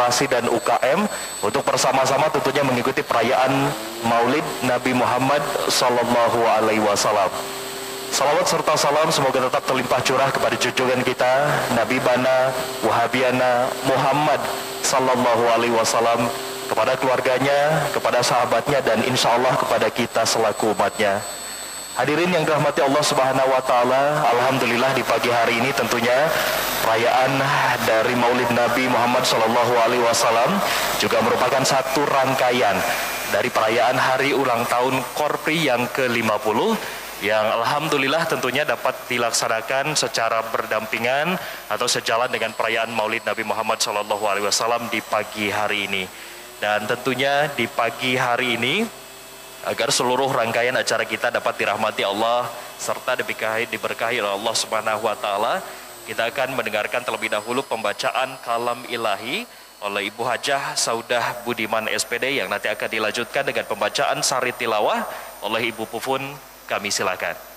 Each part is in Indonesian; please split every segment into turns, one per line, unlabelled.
Koperasi dan UKM untuk bersama-sama tentunya mengikuti perayaan Maulid Nabi Muhammad Sallallahu Alaihi Wasallam. Salawat serta salam semoga tetap terlimpah curah kepada junjungan kita Nabi Bana Wahabiana Muhammad Sallallahu Alaihi Wasallam, kepada keluarganya, kepada sahabatnya, dan insya Allah kepada kita selaku umatnya. Hadirin yang dirahmati Allah Subhanahu wa Ta'ala, alhamdulillah di pagi hari ini tentunya perayaan dari Maulid Nabi Muhammad Sallallahu Alaihi Wasallam juga merupakan satu rangkaian dari perayaan hari ulang tahun Korpri yang ke-50 yang alhamdulillah tentunya dapat dilaksanakan secara berdampingan atau sejalan dengan perayaan Maulid Nabi Muhammad Sallallahu Alaihi Wasallam di pagi hari ini. Dan tentunya di pagi hari ini, agar seluruh rangkaian acara kita dapat dirahmati Allah serta diberkahi oleh Allah Subhanahu wa Ta'ala, kita akan mendengarkan terlebih dahulu pembacaan kalam ilahi oleh Ibu Hajah Saudah Budiman SPD yang nanti akan dilanjutkan dengan pembacaan sari tilawah oleh Ibu Pufun. Kami silakan.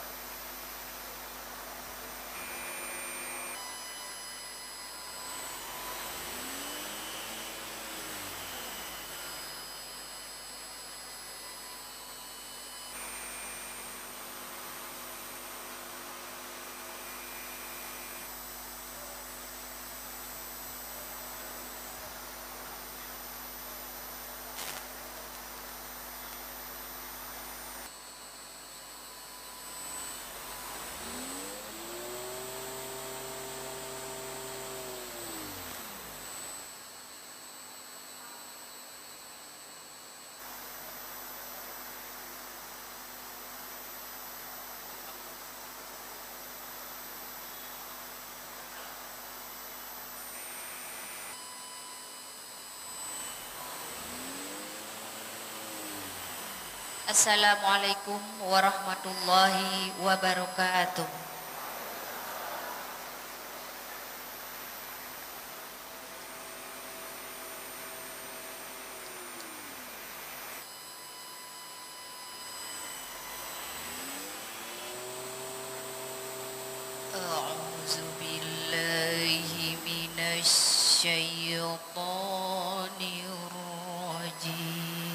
Assalamualaikum warahmatullahi wabarakatuh. A'udzu billahi minasy syaithanir rajim.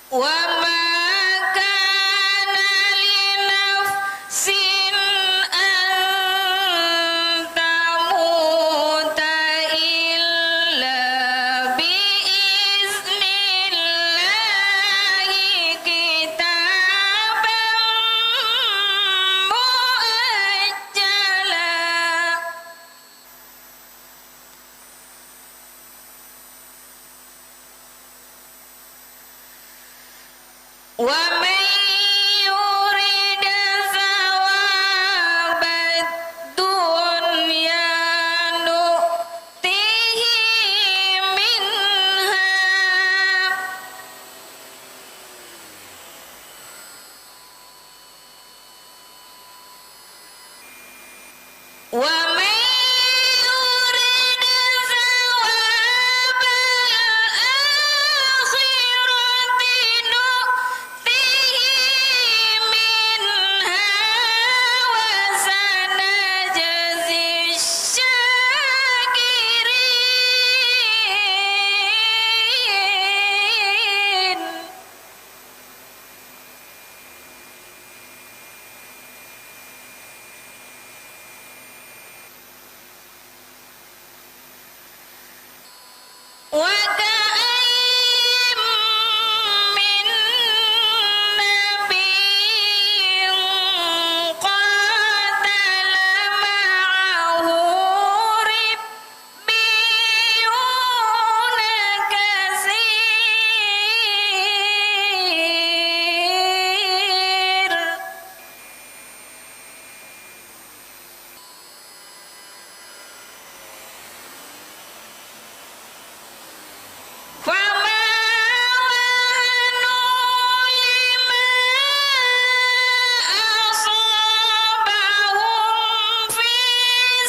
وما كان لنفس أن ومن يرد ثواب الدنيا نؤته منها ومن يرد ثواب الآخرة نؤته منها وسنجزي الشاكرين وكأين من نبي قاتل معه ربيون كثير فما وهنوا لما أصابهم في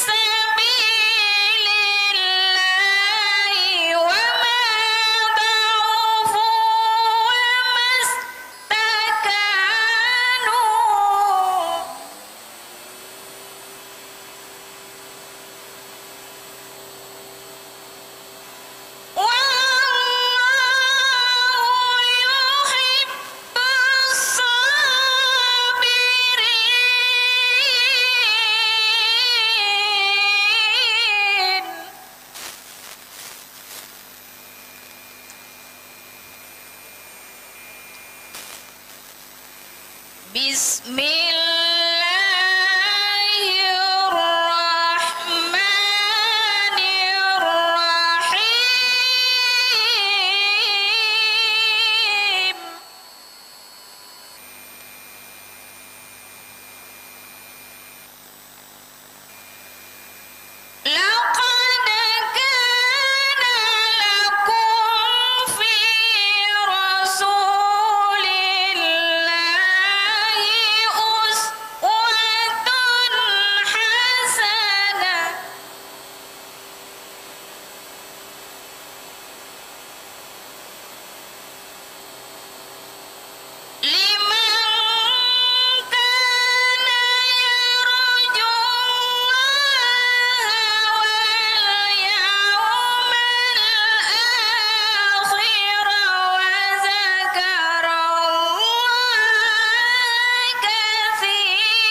سبيل الله وما ضعفوا وما استكانوا والله يحب الصابرين بسم الله الرحمن الرحيم لقد كان لكم في رسول الله أسوة حسنة لمن كان يرجو الله واليوم الآخر وذكر الله كثيرا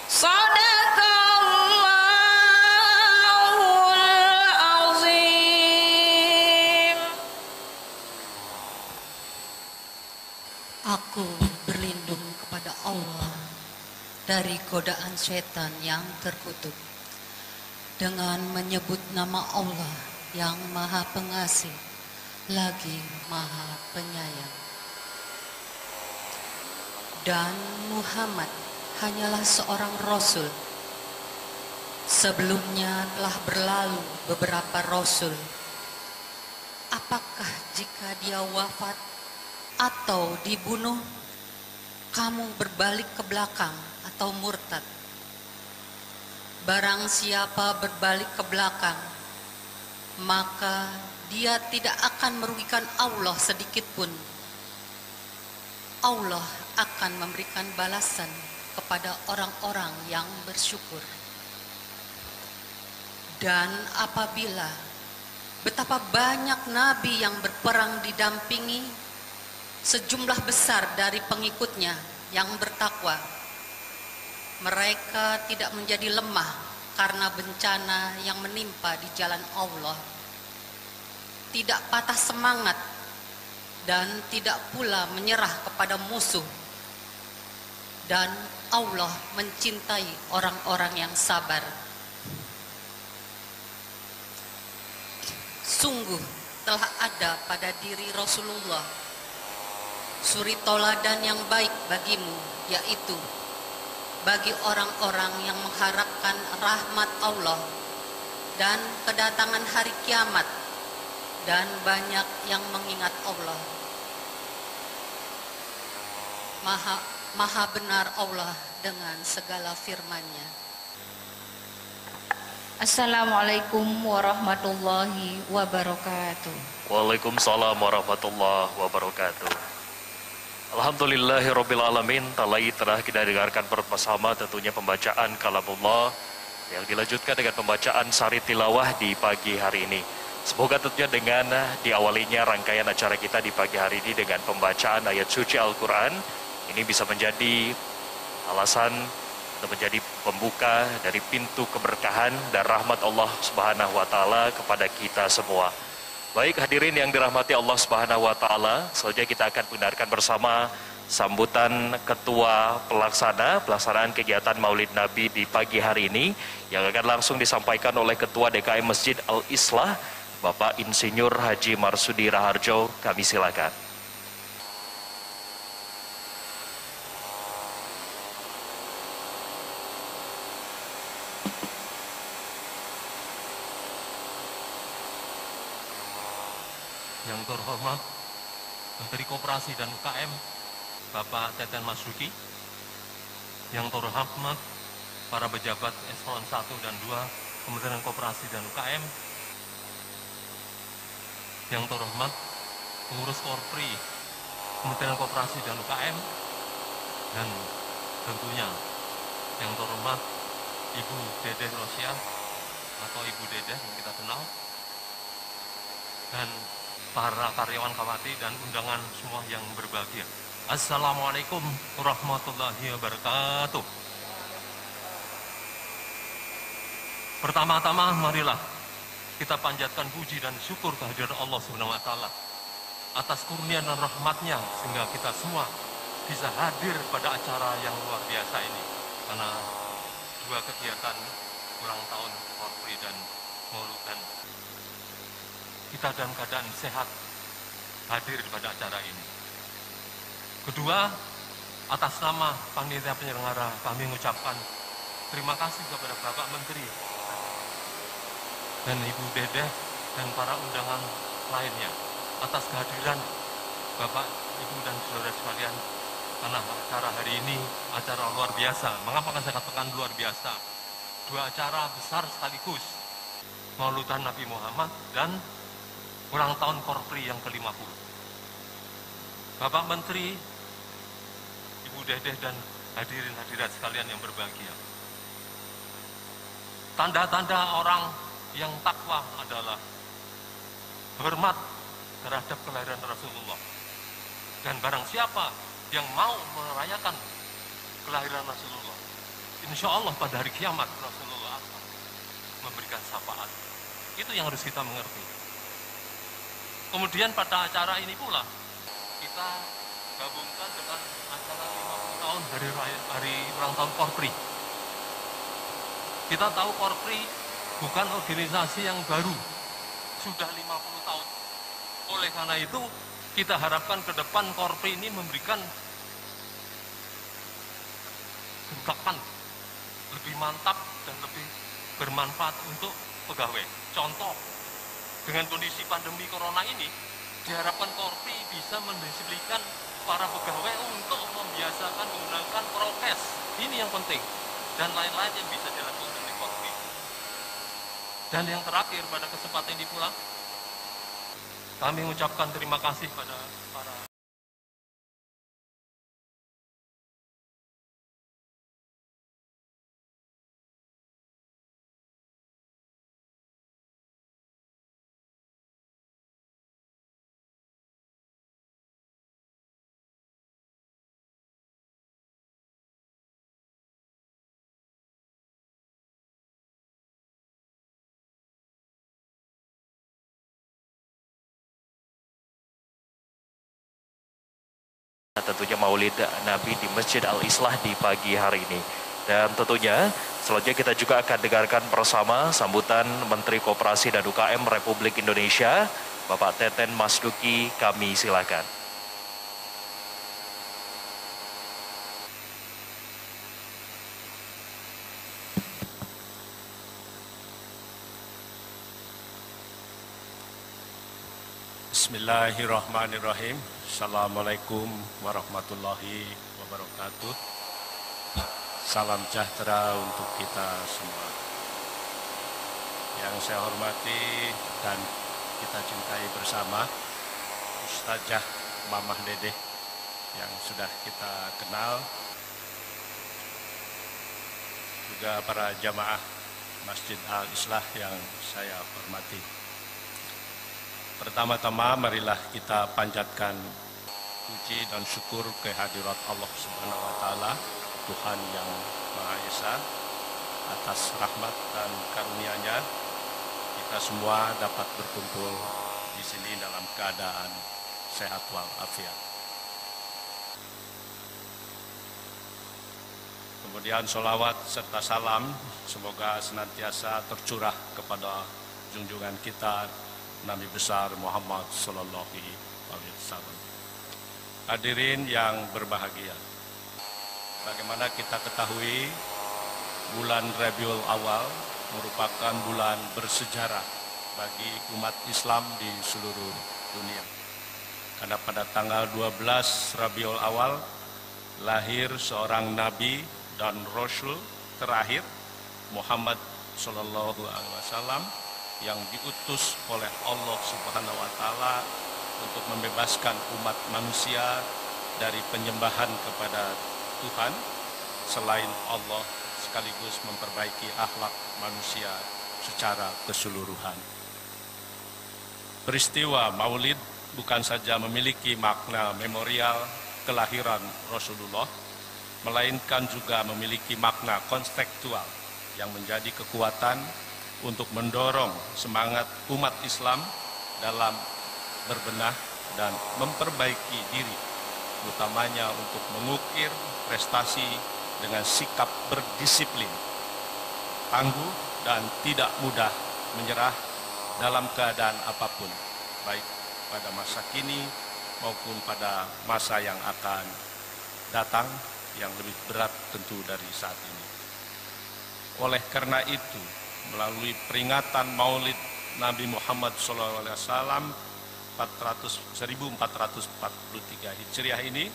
صدق الله العظيم.
Aku berlindung kepada Allah dari godaan setan yang terkutuk dengan menyebut nama Allah yang Maha Pengasih lagi Maha Penyayang. Dan Muhammad hanyalah seorang Rasul. Sebelumnya telah berlalu beberapa Rasul. Apakah jika dia wafat atau dibunuh, kamu berbalik ke belakang atau murtad? Barang siapa berbalik ke belakang, maka dia tidak akan merugikan Allah sedikit pun. Allah akan memberikan balasan kepada orang-orang yang bersyukur. Dan apabila betapa banyak nabi yang berperang didampingi sejumlah besar dari pengikutnya yang bertakwa, mereka tidak menjadi lemah karena bencana yang menimpa di jalan Allah, tidak patah semangat dan tidak pula menyerah kepada musuh. Dan Allah mencintai orang-orang yang sabar. Sungguh telah ada pada diri Rasulullah suri tauladan yang baik bagimu, yaitu bagi orang-orang yang mengharapkan rahmat Allah dan kedatangan hari kiamat, dan banyak yang mengingat Allah. Maha benar Allah dengan segala firman-Nya.
Assalamualaikum warahmatullahi wabarakatuh.
Waalaikumsalam warahmatullahi wabarakatuh. Alhamdulillahirrabbilalamin. Telah kita dengarkan bersama tentunya pembacaan kalamullah yang dilanjutkan dengan pembacaan sari tilawah di pagi hari ini. Semoga tentunya dengan diawalinya rangkaian acara kita di pagi hari ini dengan pembacaan ayat suci Al-Quran, ini bisa menjadi alasan untuk menjadi pembuka dari pintu keberkahan dan rahmat Allah Subhanahu wa Ta'ala kepada kita semua. Baik hadirin yang dirahmati Allah Subhanahu wa Ta'ala, selanjutnya kita akan dengarkan bersama sambutan Ketua pelaksanaan kegiatan Maulid Nabi di pagi hari ini yang akan langsung disampaikan oleh Ketua DKM Masjid Al-Islah, Bapak Insinyur Haji Marsudi Raharjo. Kami silakan.
Yang terhormat Menteri Koperasi dan UKM Bapak Teten Mas Duki, yang terhormat para pejabat eselon 1 dan 2 Kementerian Koperasi dan UKM, yang terhormat pengurus Korpri Kementerian Koperasi dan UKM, dan tentunya yang terhormat Ibu Dedeh Rosial atau Ibu Dedeh yang kita kenal, dan para karyawan Kawati dan undangan semua yang berbahagia. Assalamualaikum warahmatullahi wabarakatuh. Pertama-tama marilah kita panjatkan puji dan syukur kehadiran Allah Subhanahu wa Ta'ala atas kurnia dan rahmatnya sehingga kita semua bisa hadir pada acara yang luar biasa ini, karena dua kegiatan ulang tahun Korpri dan Mauludan kita dalam keadaan sehat hadir pada acara ini. Kedua, atas nama panitia penyelenggara kami mengucapkan terima kasih kepada Bapak Menteri dan Ibu Dedeh dan para undangan lainnya atas kehadiran Bapak, Ibu dan saudara sekalian, karena acara hari ini acara luar biasa. Mengapa kan saya katakan luar biasa? Dua acara besar sekaligus, Mauludan Nabi Muhammad dan ulang tahun Korpri yang ke-50. Bapak Menteri, Ibu Dedeh dan hadirin hadirat sekalian yang berbahagia. Tanda-tanda orang yang takwa adalah hormat terhadap kelahiran Rasulullah. Dan barang siapa yang mau merayakan kelahiran Rasulullah, insya Allah pada hari kiamat Rasulullah akan memberikan syafaat. Itu yang harus kita mengerti. Kemudian pada acara ini pula kita gabungkan dengan acara 50 tahun dari hari ulang tahun Korpri. Kita tahu Korpri bukan organisasi yang baru, sudah 50 tahun. Oleh karena itu kita harapkan ke depan Korpri ini memberikan gerakan lebih mantap dan lebih bermanfaat untuk pegawai. Contoh, dengan kondisi pandemi corona ini, diharapkan Korpri bisa mendisiplinkan para pegawai untuk membiasakan menggunakan prokes. Ini yang penting. Dan lain-lain yang bisa dilakukan oleh Korpri. Dan yang terakhir pada kesempatan ini pula, kami mengucapkan terima kasih pada para
tentunya Maulid Nabi di Masjid Al-Islah di pagi hari ini. Dan tentunya selanjutnya kita juga akan dengarkan bersama sambutan Menteri Koperasi dan UKM Republik Indonesia Bapak Teten Mas Duki, kami silakan.
Bismillahirrahmanirrahim. Assalamualaikum warahmatullahi wabarakatuh. Salam sejahtera untuk kita semua. Yang saya hormati dan kita cintai bersama Ustazah Mamah Dedeh yang sudah kita kenal, juga para jamaah Masjid Al-Islah yang saya hormati. Pertama-tama marilah kita panjatkan puji dan syukur kehadirat Allah Subhanahu wa taala, Tuhan yang Maha Esa, atas rahmat dan karunia-Nya kita semua dapat berkumpul di sini dalam keadaan sehat walafiat. Kemudian sholawat serta salam semoga senantiasa tercurah kepada junjungan kita Nabi besar Muhammad sallallahu alaihi wasallam. Hadirin yang berbahagia, bagaimana kita ketahui, bulan Rabiul Awal merupakan bulan bersejarah bagi umat Islam di seluruh dunia. Karena pada tanggal 12 Rabiul Awal lahir seorang nabi dan rasul terakhir, Muhammad sallallahu alaihi wasallam, yang diutus oleh Allah Subhanahu wa taala untuk membebaskan umat manusia dari penyembahan kepada Tuhan selain Allah, sekaligus memperbaiki akhlak manusia secara keseluruhan. Peristiwa Maulid bukan saja memiliki makna memorial kelahiran Rasulullah, melainkan juga memiliki makna kontekstual yang menjadi kekuatan untuk mendorong semangat umat Islam dalam berbenah dan memperbaiki diri, utamanya untuk mengukir prestasi dengan sikap berdisiplin, tangguh dan tidak mudah menyerah dalam keadaan apapun, baik pada masa kini maupun pada masa yang akan datang yang lebih berat tentu dari saat ini. Oleh karena itu, melalui peringatan Maulid Nabi Muhammad SAW 1443 Hijriah ini,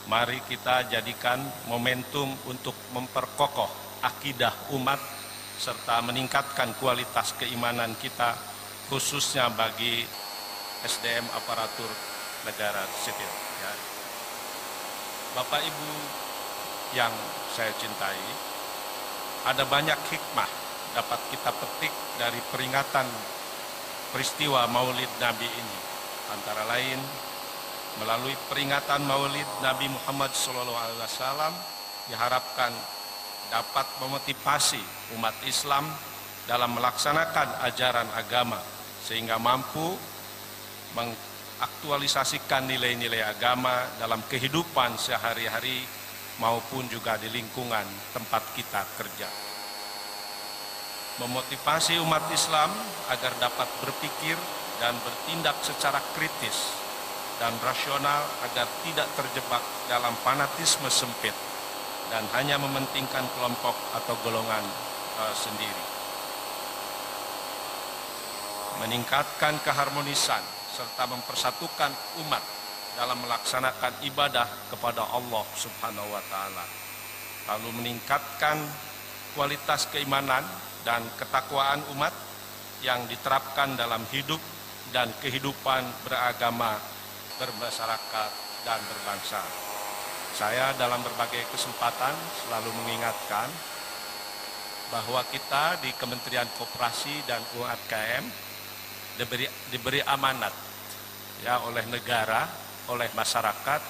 mari kita jadikan momentum untuk memperkokoh akidah umat serta meningkatkan kualitas keimanan kita, khususnya bagi SDM aparatur negara sipil. Ya. Bapak Ibu yang saya cintai, ada banyak hikmah dapat kita petik dari peringatan peristiwa Maulid Nabi ini. Antara lain, melalui peringatan Maulid Nabi Muhammad SAW diharapkan dapat memotivasi umat Islam dalam melaksanakan ajaran agama sehingga mampu mengaktualisasikan nilai-nilai agama dalam kehidupan sehari-hari maupun juga di lingkungan tempat kita kerja. Memotivasi umat Islam agar dapat berpikir dan bertindak secara kritis dan rasional agar tidak terjebak dalam fanatisme sempit dan hanya mementingkan kelompok atau golongan sendiri. Meningkatkan keharmonisan serta mempersatukan umat dalam melaksanakan ibadah kepada Allah Subhanahu wa taala. Lalu meningkatkan kualitas keimanan dan ketakwaan umat yang diterapkan dalam hidup dan kehidupan beragama, bermasyarakat, dan berbangsa. Saya dalam berbagai kesempatan selalu mengingatkan bahwa kita di Kementerian Koperasi dan UMKM diberi amanat ya oleh negara, oleh masyarakat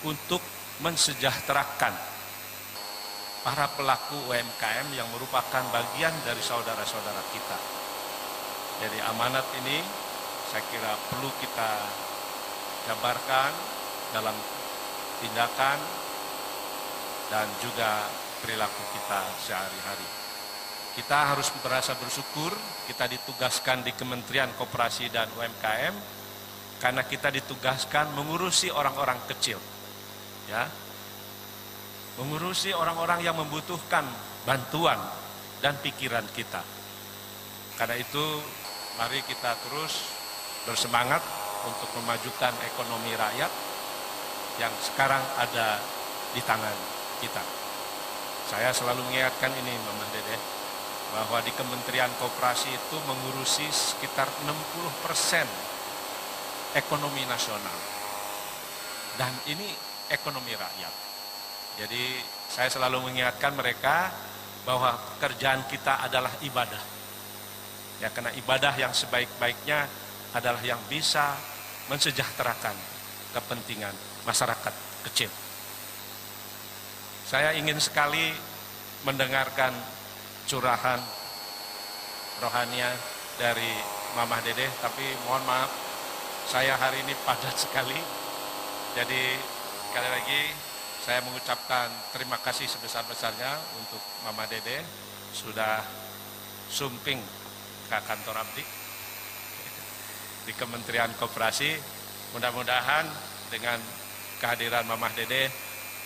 untuk mensejahterakan para pelaku UMKM yang merupakan bagian dari saudara-saudara kita. Jadi amanat ini saya kira perlu kita jabarkan dalam tindakan dan juga perilaku kita sehari-hari. Kita harus merasa bersyukur kita ditugaskan di Kementerian Koperasi dan UMKM karena kita ditugaskan mengurusi orang-orang kecil. Ya. Mengurusi orang-orang yang membutuhkan bantuan dan pikiran kita. Karena itu mari kita terus bersemangat untuk memajukan ekonomi rakyat yang sekarang ada di tangan kita. Saya selalu mengingatkan ini Mama Dede, bahwa di Kementerian Koperasi itu mengurusi sekitar 60% ekonomi nasional. Dan ini ekonomi rakyat. Jadi saya selalu mengingatkan mereka bahwa pekerjaan kita adalah ibadah. Ya, karena ibadah yang sebaik-baiknya adalah yang bisa mensejahterakan kepentingan masyarakat kecil. Saya ingin sekali mendengarkan curahan rohania dari Mamah Dede, tapi mohon maaf, saya hari ini padat sekali. Jadi sekali lagi saya mengucapkan terima kasih sebesar-besarnya untuk Mamah Dede sudah sumping ke kantor abdi di Kementerian Koperasi. Mudah-mudahan dengan kehadiran Mamah Dede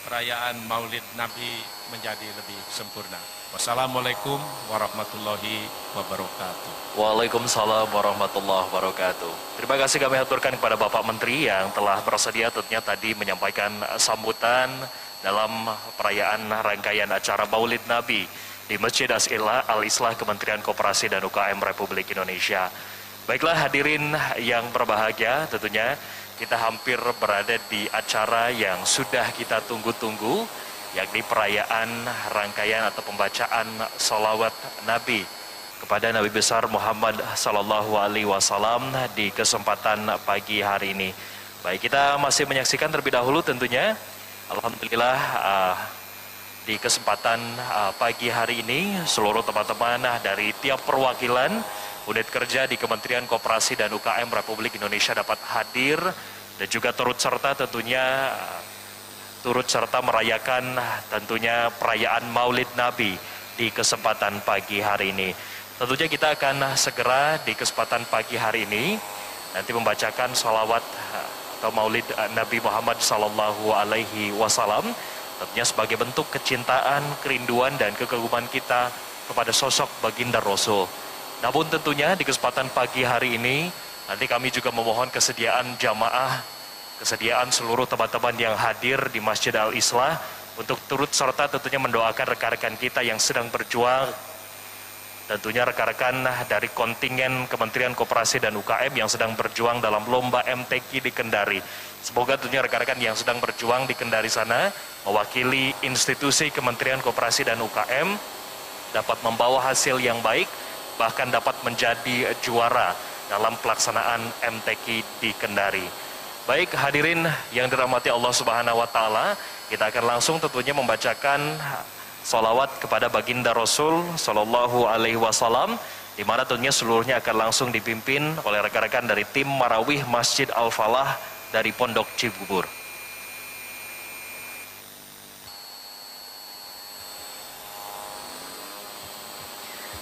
perayaan Maulid Nabi menjadi lebih sempurna. Wassalamualaikum warahmatullahi wabarakatuh.
Waalaikumsalam warahmatullahi wabarakatuh. Terima kasih kami aturkan kepada Bapak Menteri yang telah bersedia tentunya tadi menyampaikan sambutan dalam perayaan rangkaian acara Maulid Nabi di Masjid Al-Islah Kementerian Koperasi dan UKM Republik Indonesia. Baiklah hadirin yang berbahagia, tentunya kita hampir berada di acara yang sudah kita tunggu-tunggu, yakni perayaan rangkaian atau pembacaan sholawat Nabi kepada Nabi besar Muhammad Sallallahu Alaihi Wasallam di kesempatan pagi hari ini. Baik, kita masih menyaksikan terlebih dahulu tentunya. Alhamdulillah di kesempatan pagi hari ini seluruh teman-teman dari tiap perwakilan unit kerja di Kementerian Koperasi dan UKM Republik Indonesia dapat hadir dan juga turut serta tentunya merayakan tentunya perayaan Maulid Nabi di kesempatan pagi hari ini. Tentunya kita akan segera di kesempatan pagi hari ini nanti membacakan sholawat atau Maulid Nabi Muhammad Sallallahu Alaihi Wasallam, tentunya sebagai bentuk kecintaan, kerinduan dan kekaguman kita kepada sosok baginda Rasul. Namun tentunya di kesempatan pagi hari ini nanti kami juga memohon kesediaan jamaah, kesediaan seluruh teman-teman yang hadir di Masjid Al-Islah untuk turut serta tentunya mendoakan rekan-rekan kita yang sedang berjuang, tentunya rekan-rekan dari kontingen Kementerian Koperasi dan UKM yang sedang berjuang dalam lomba MTQ di Kendari. Semoga tentunya rekan-rekan yang sedang berjuang di Kendari sana mewakili institusi Kementerian Koperasi dan UKM dapat membawa hasil yang baik, bahkan dapat menjadi juara dalam pelaksanaan MTQ di Kendari. Baik hadirin yang dirahmati Allah Subhanahu wa taala, kita akan langsung tentunya membacakan sholawat kepada baginda Rasul Sallallahu Alaihi Wasallam, di mana tentunya seluruhnya akan langsung dipimpin oleh rekan-rekan dari tim Marawih Masjid Al-Falah dari Pondok Cibubur.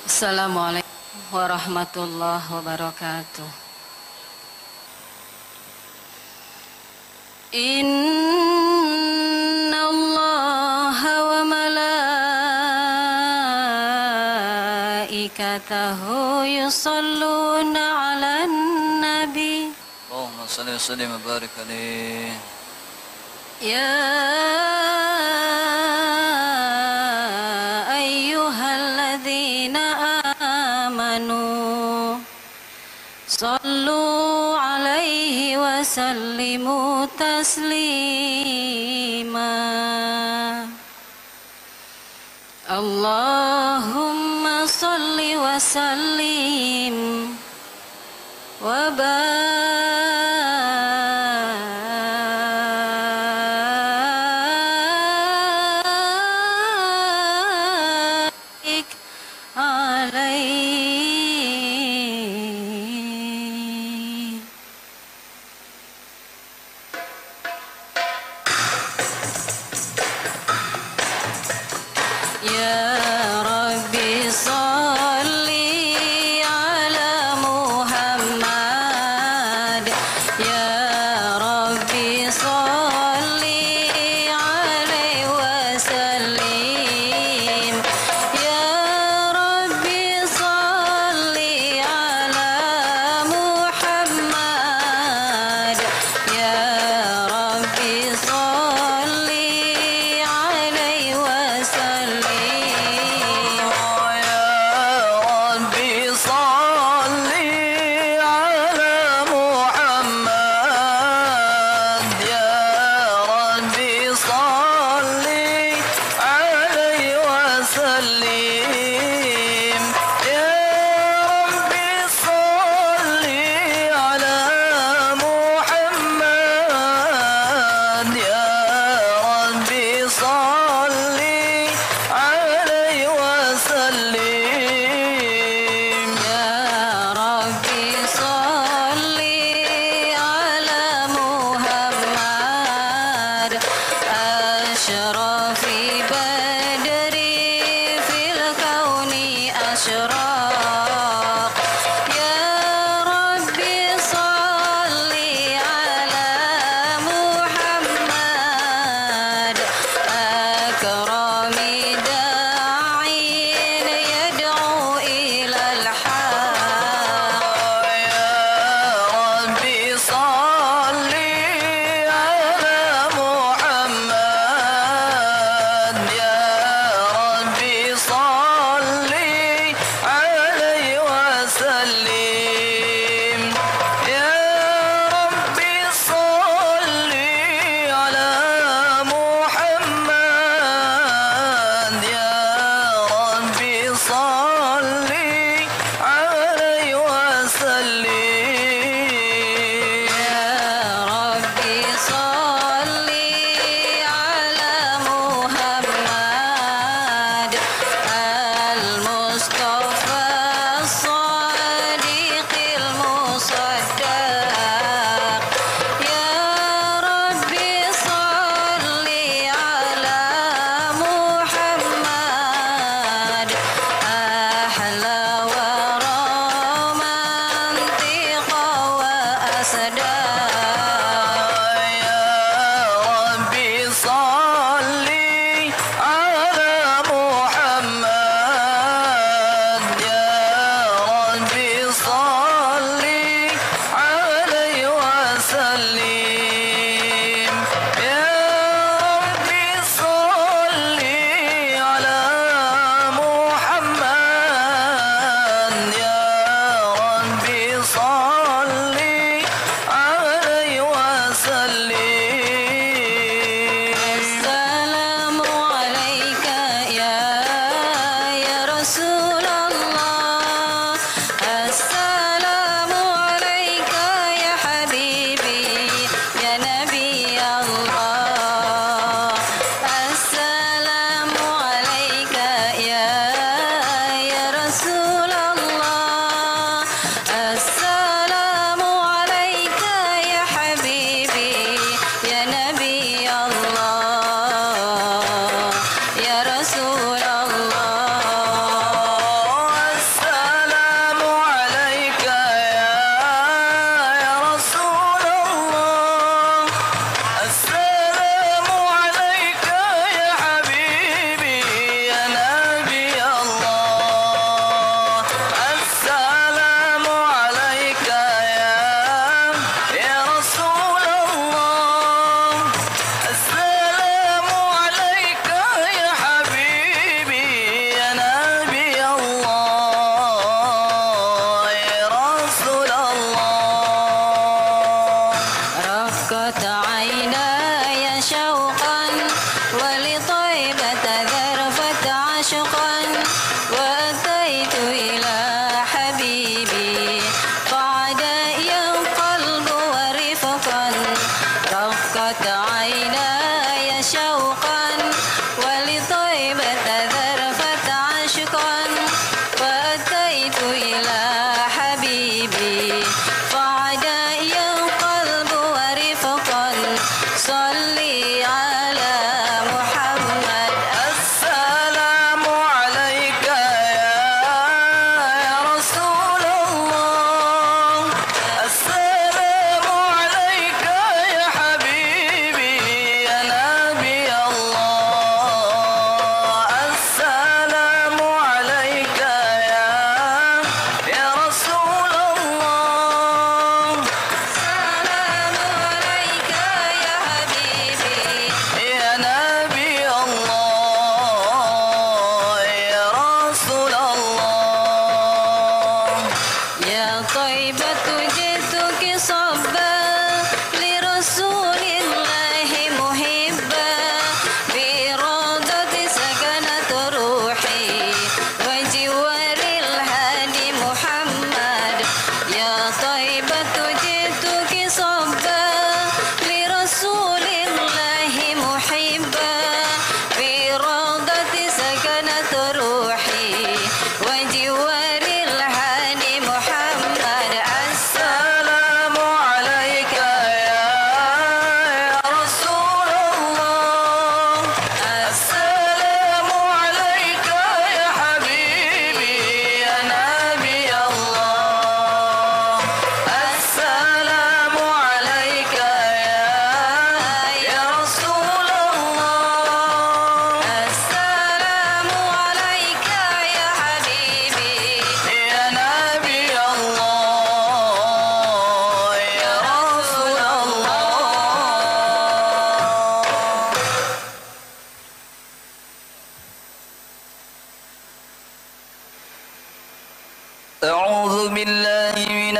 Assalamualaikum warahmatullahi wabarakatuh. Inna Allaha wa malaikatahu yusalluna 'alan nabi.
Allahumma shalli wa sallim wa barik alaihi.
Ya sallu alaihi wa sallimu taslima. Allahumma salli wa sallim wa barik alaihi. Ya Rabbi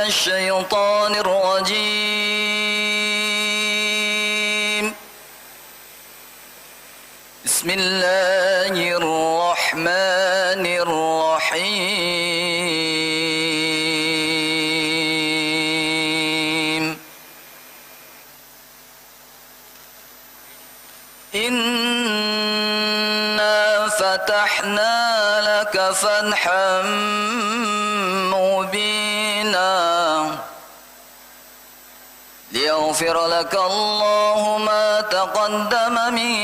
الشيطان الرجيم بسم الله الرحمن الرحيم إنا فتحنا لك فتحا مبينا ليغفر لك الله ما تقدم من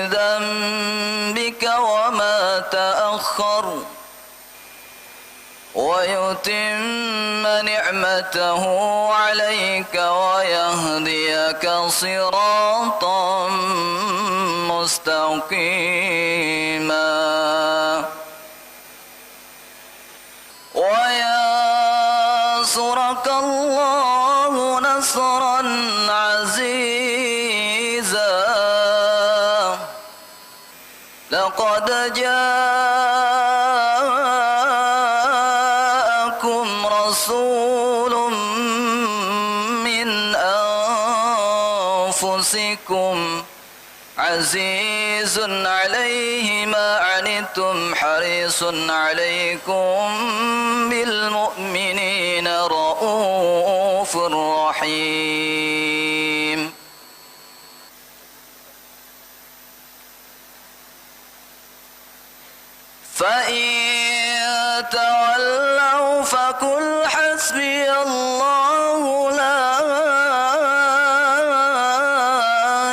ذنبك وما تأخر ويتم نعمته عليك ويهديك صراطا مستقيما وينصرك الله نصرا عزيزا لقد جاءكم رسول من أنفسكم عزيز عليه ما عنتم حريص عليكم بالمؤمنين رؤوف رحيم فإن تولوا فقل حسبي الله لا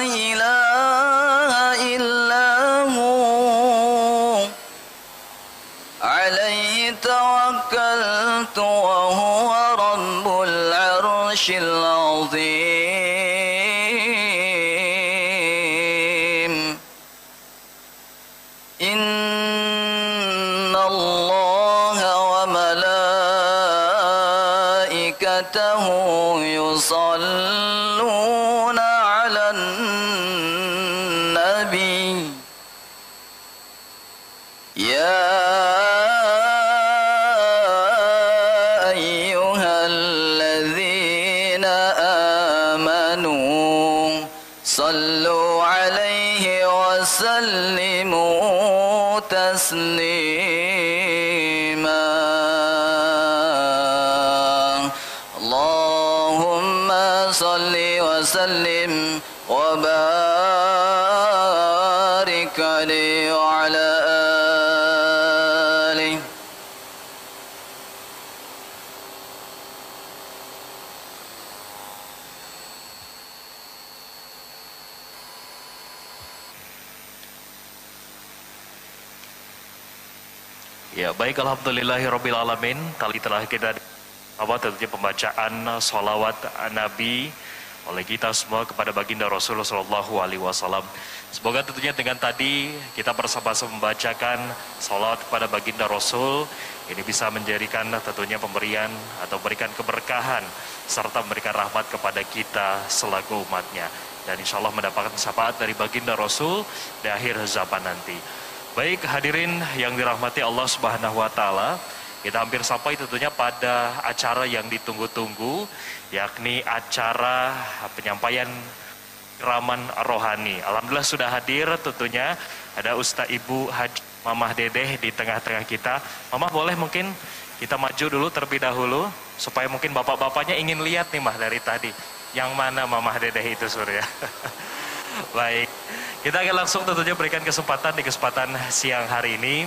إله إلا هو عليه توكلت وهو رب العرش العظيم إن الله وملائكته يصلون على النبي يا أيها الذين آمنوا صلوا عليه وسلموا تسليما اللهم صل وسلم وبارك عليه وعلى آله
Ya, baik, alhamdulillahirabbil alamin. Kali telah kita tentunya pembacaan sholawat Nabi oleh kita semua kepada baginda Rasulullah Shallallahu Alaihi Wasallam. Semoga tentunya dengan tadi kita bersama-sama membacakan sholawat kepada baginda Rasul ini bisa menjadikan tentunya pemberian atau berikan keberkahan serta memberikan rahmat kepada kita selaku umatnya, dan insya Allah mendapatkan syafaat dari baginda Rasul di akhir zaman nanti. Baik hadirin yang dirahmati Allah Subhanahu wa taala, kita hampir sampai tentunya pada acara yang ditunggu-tunggu, yakni acara penyampaian keraman rohani. Alhamdulillah sudah hadir tentunya ada Ustaz Ibu Haji Mamah Dedeh di tengah-tengah kita. Mamah boleh mungkin kita maju dulu terlebih dahulu supaya mungkin bapak-bapaknya ingin lihat nih Mah dari tadi. Yang mana Mamah Dedeh itu Surya? Baik, kita akan langsung tentunya berikan kesempatan di kesempatan siang hari ini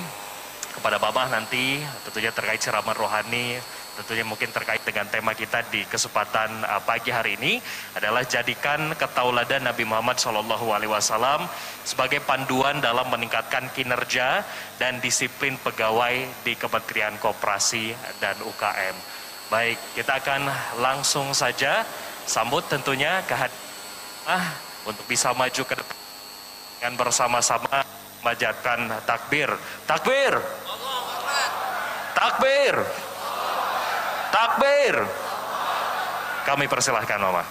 kepada Bapak nanti tentunya terkait ceramah rohani, tentunya mungkin terkait dengan tema kita di kesempatan pagi hari ini adalah jadikan ketauladan Nabi Muhammad SAW sebagai panduan dalam meningkatkan kinerja dan disiplin pegawai di Kementerian Koperasi dan UKM. Baik, kita akan langsung saja sambut tentunya kehadiran untuk bisa maju ke depan dengan bersama-sama memanjatkan takbir. Takbir. Takbir. Takbir. Kami persilahkan Mama.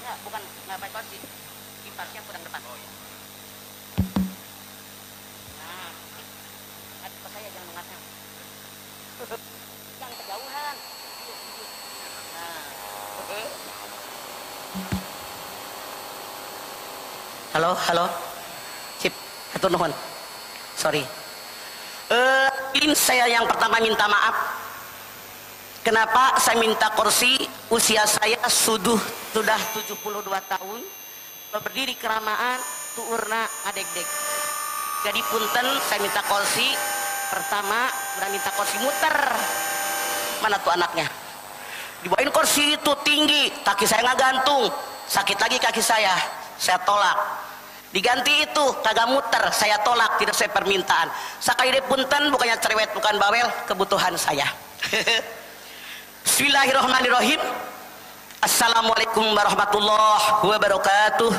Ya, bukan nggak pakai kursi. Kiparnya kurang depan. Oh, iya. Nah, ngadep ke saya jangan menghadap. Jangan kejauhan. Nah. Halo, halo. Cip, hatur nuhun. Sorry. Ini saya yang pertama minta maaf. Kenapa saya minta kursi? Usia saya sudah 72 tahun. Berdiri keramaan, tuurna ngadeg-deg. Jadi punten saya minta kursi. Pertama, udah minta kursi muter. Mana tuh anaknya? Dibawain kursi itu tinggi, kaki saya nggak gantung. Sakit lagi kaki saya tolak. Diganti itu, kagak muter, saya tolak, tidak sesuai permintaan. Sakali deh punten, bukannya cerewet, bukan bawel, kebutuhan saya. Bismillahirrahmanirrahim. Assalamualaikum warahmatullahi wabarakatuh.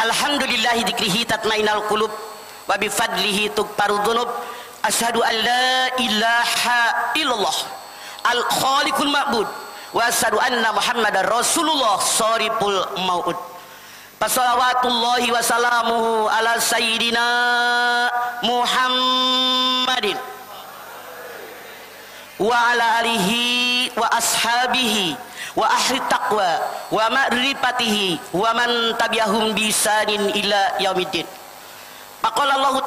Alhamdulillahi dzikrihi tatmainul qulub wa bi fadlihi tughfaru dzunub. Asyhadu an la ilaha illallah al khaliqul ma'bud wa asyhadu anna muhammadar rasulullah shariful maud. Wassalawatullahi wassalamuhu ala sayyidina Muhammadin wa ala alihi wa ashabihi wa ahli taqwa wa ma'rifatihi wa man tabi'ahum bi ihsanin ila yaumiddin. Faqala Allah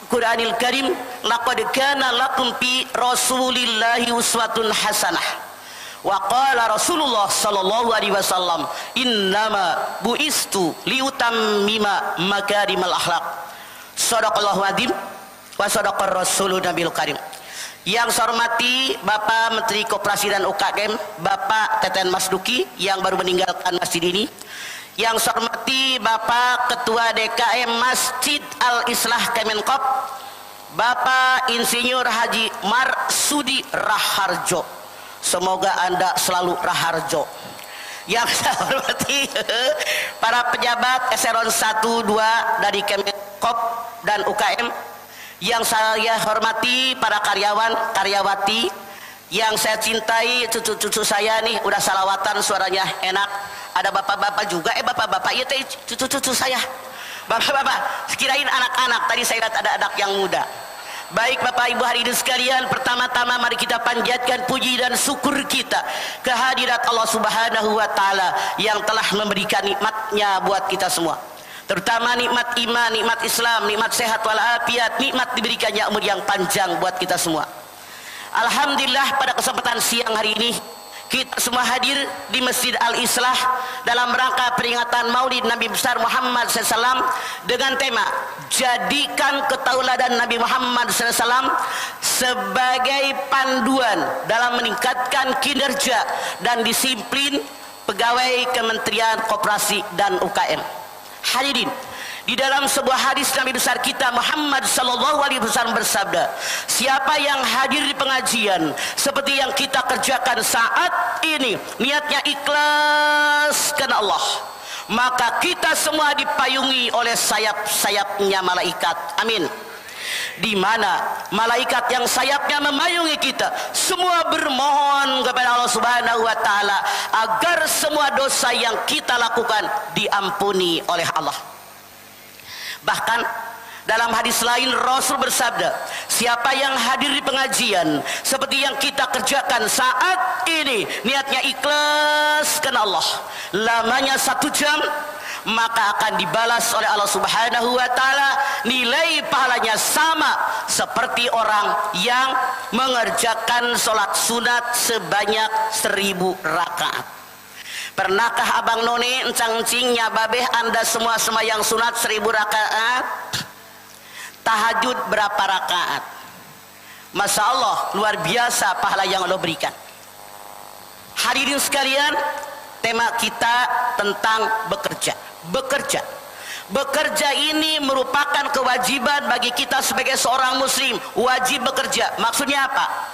Qur'anil Karim, laqad kana lakum fi rasulillahi uswatun hasanah. Wa qala Rasulullah sallallahu alaihi wasallam, innama buistu liutammima makarimal akhlaq. Shadaqallahu adzim wa shadaqar rasulun nabil karim. Yang saya hormati Bapak Menteri Koperasi dan UKM, Bapak Teten Mas Duki yang baru meninggalkan masjid ini. Yang saya hormati Bapak Ketua DKM Masjid Al-Islah Kemenkop, Bapak Insinyur Haji Marsudi Raharjo. Semoga Anda selalu Raharjo. Yang saya hormati para pejabat eselon 1, 2 dari Kemenkop dan UKM. Yang saya hormati para karyawan, karyawati. Yang saya cintai cucu-cucu saya nih, udah salawatan suaranya enak. Ada bapak-bapak juga, bapak-bapak, iya teh cucu-cucu saya. Bapak-bapak, sekirain anak-anak, tadi saya lihat ada anak yang muda. Baik Bapak Ibu hadirin sekalian, pertama-tama mari kita panjatkan puji dan syukur kita kehadirat Allah Subhanahu wa taala yang telah memberikan nikmatnya buat kita semua. Terutama nikmat iman, nikmat Islam, nikmat sehat walafiat, nikmat diberikannya umur yang panjang buat kita semua. Alhamdulillah pada kesempatan siang hari ini kita semua hadir di Masjid Al-Islah dalam rangka peringatan Maulid Nabi besar Muhammad SAW dengan tema jadikan ketauladan Nabi Muhammad SAW sebagai panduan dalam meningkatkan kinerja dan disiplin pegawai Kementerian Koperasi dan UKM. Hadirin, di dalam sebuah hadis Nabi besar kita Muhammad sallallahu alaihi wasallam bersabda, siapa yang hadir di pengajian seperti yang kita kerjakan saat ini, niatnya ikhlas karena Allah, maka kita semua dipayungi oleh sayap-sayapnya malaikat. Amin. Di mana malaikat yang sayapnya memayungi kita semua bermohon kepada Allah Subhanahu wa taala agar semua dosa yang kita lakukan diampuni oleh Allah. Bahkan dalam hadis lain Rasul bersabda, siapa yang hadir di pengajian seperti yang kita kerjakan saat ini, niatnya ikhlas karena Allah, lamanya 1 jam, maka akan dibalas oleh Allah Subhanahu wa taala, nilai pahalanya sama seperti orang yang mengerjakan sholat sunat sebanyak 1000 rakaat. Pernahkah abang none encang-encingnya babeh anda semua semayang sunat 1000 rakaat? Tahajud berapa rakaat? Masya Allah, luar biasa pahala yang Allah berikan. Hadirin sekalian, tema kita tentang bekerja. Bekerja ini merupakan kewajiban bagi kita sebagai seorang muslim. Wajib bekerja, maksudnya apa?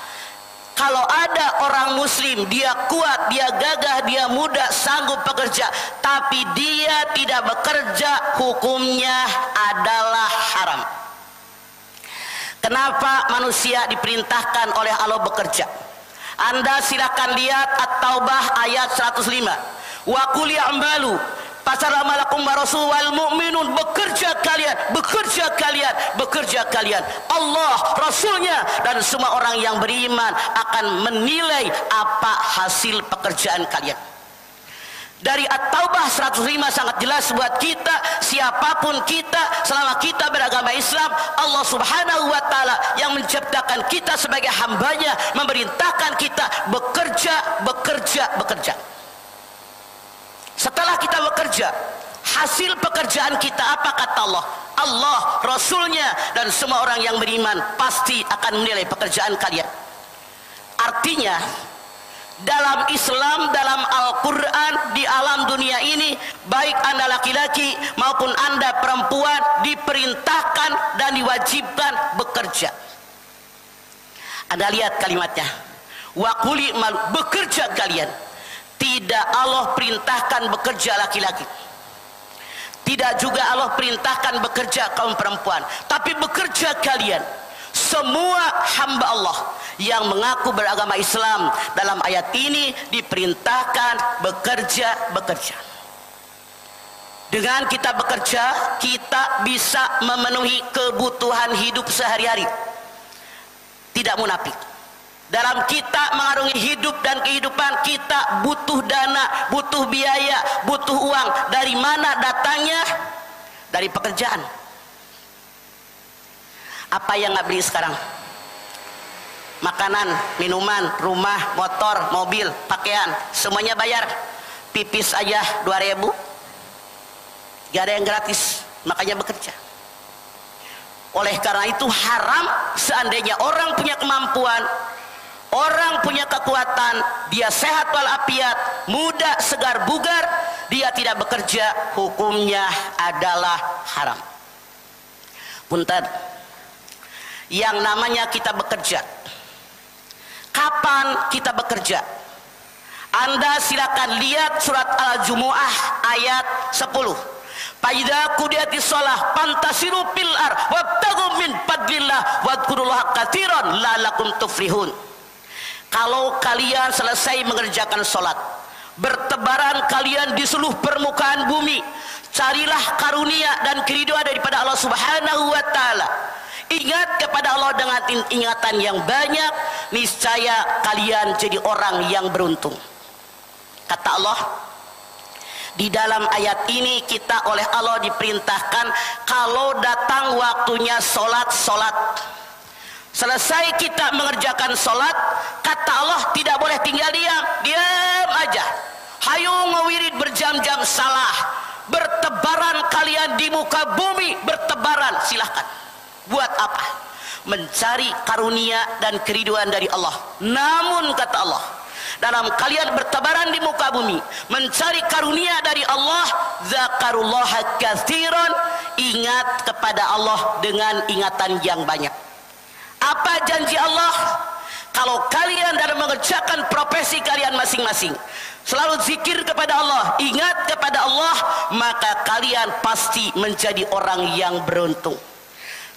Kalau ada orang muslim, dia kuat, dia gagah, dia muda, sanggup bekerja, tapi dia tidak bekerja, hukumnya adalah haram. Kenapa manusia diperintahkan oleh Allah bekerja? Anda silakan lihat At-Taubah ayat 105. Wa qul ya'malu fasalakum warasul wal mu'minun, bekerja kalian. Allah, Rasulnya dan semua orang yang beriman akan menilai apa hasil pekerjaan kalian. Dari At-Taubah 105 sangat jelas buat kita, siapapun kita, selama kita beragama Islam, Allah Subhanahu wa Ta'ala yang menciptakan kita sebagai hambanya, memerintahkan kita bekerja. Setelah kita bekerja, hasil pekerjaan kita apa kata Allah? Allah, Rasulnya dan semua orang yang beriman pasti akan menilai pekerjaan kalian. Artinya, dalam Islam, dalam Al-Quran, di alam dunia ini, baik Anda laki-laki maupun Anda perempuan diperintahkan dan diwajibkan bekerja. Anda lihat kalimatnya, wa quli mal, bekerja kalian. Tidak Allah perintahkan bekerja laki-laki, tidak juga Allah perintahkan bekerja kaum perempuan, tapi bekerja kalian. Semua hamba Allah yang mengaku beragama Islam dalam ayat ini diperintahkan bekerja. Dengan kita bekerja, kita bisa memenuhi kebutuhan hidup sehari-hari. Tidak munafik. Dalam kita mengarungi hidup dan kehidupan, kita butuh dana, butuh biaya, butuh uang. Dari mana datangnya? Dari pekerjaan. Apa yang nggak beli sekarang? Makanan, minuman, rumah, motor, mobil, pakaian, semuanya bayar. Pipis aja 2.000. Gak ada yang gratis, makanya bekerja. Oleh karena itu haram seandainya orang punya kemampuan, orang punya kekuatan, dia sehat walafiat, muda, segar, bugar, dia tidak bekerja, hukumnya adalah haram. Punten, yang namanya kita bekerja, kapan kita bekerja? Anda silakan lihat surat Al-Jumu'ah ayat 10. Faidza qudiyatis shalah fantasiru fil ardh wabtaghu min fadlillah wadhkurullaha katsiran la'allakum tuflihun. Kalau kalian selesai mengerjakan sholat, bertebaran kalian di seluruh permukaan bumi, carilah karunia dan keridhaan daripada Allah Subhanahu wa Ta'ala. Ingat kepada Allah dengan ingatan yang banyak, niscaya kalian jadi orang yang beruntung. Kata Allah, di dalam ayat ini kita oleh Allah diperintahkan kalau datang waktunya sholat. Selesai kita mengerjakan sholat, kata Allah tidak boleh tinggal diam aja. Hayu ngewirid berjam-jam salah. Bertebaran kalian di muka bumi, bertebaran, silahkan. Buat apa? Mencari karunia dan keridhaan dari Allah. Namun kata Allah, dalam kalian bertebaran di muka bumi mencari karunia dari Allah, zakarullaha katsiran, ingat kepada Allah dengan ingatan yang banyak. Apa janji Allah? Kalau kalian dalam mengerjakan profesi kalian masing-masing selalu zikir kepada Allah, ingat kepada Allah, maka kalian pasti menjadi orang yang beruntung.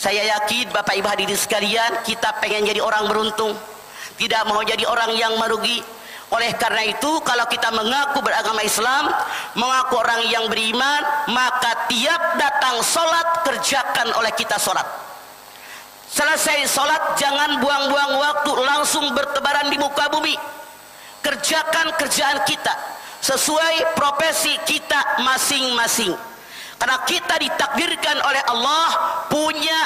Saya yakin Bapak Ibu hadirin sekalian, kita pengen jadi orang beruntung, tidak mau jadi orang yang merugi. Oleh karena itu, kalau kita mengaku beragama Islam, mengaku orang yang beriman, maka tiap datang sholat, kerjakan oleh kita sholat. Selesai sholat, jangan buang-buang waktu, langsung bertebaran di muka bumi. Kerjakan kerjaan kita sesuai profesi kita masing-masing. Karena kita ditakdirkan oleh Allah punya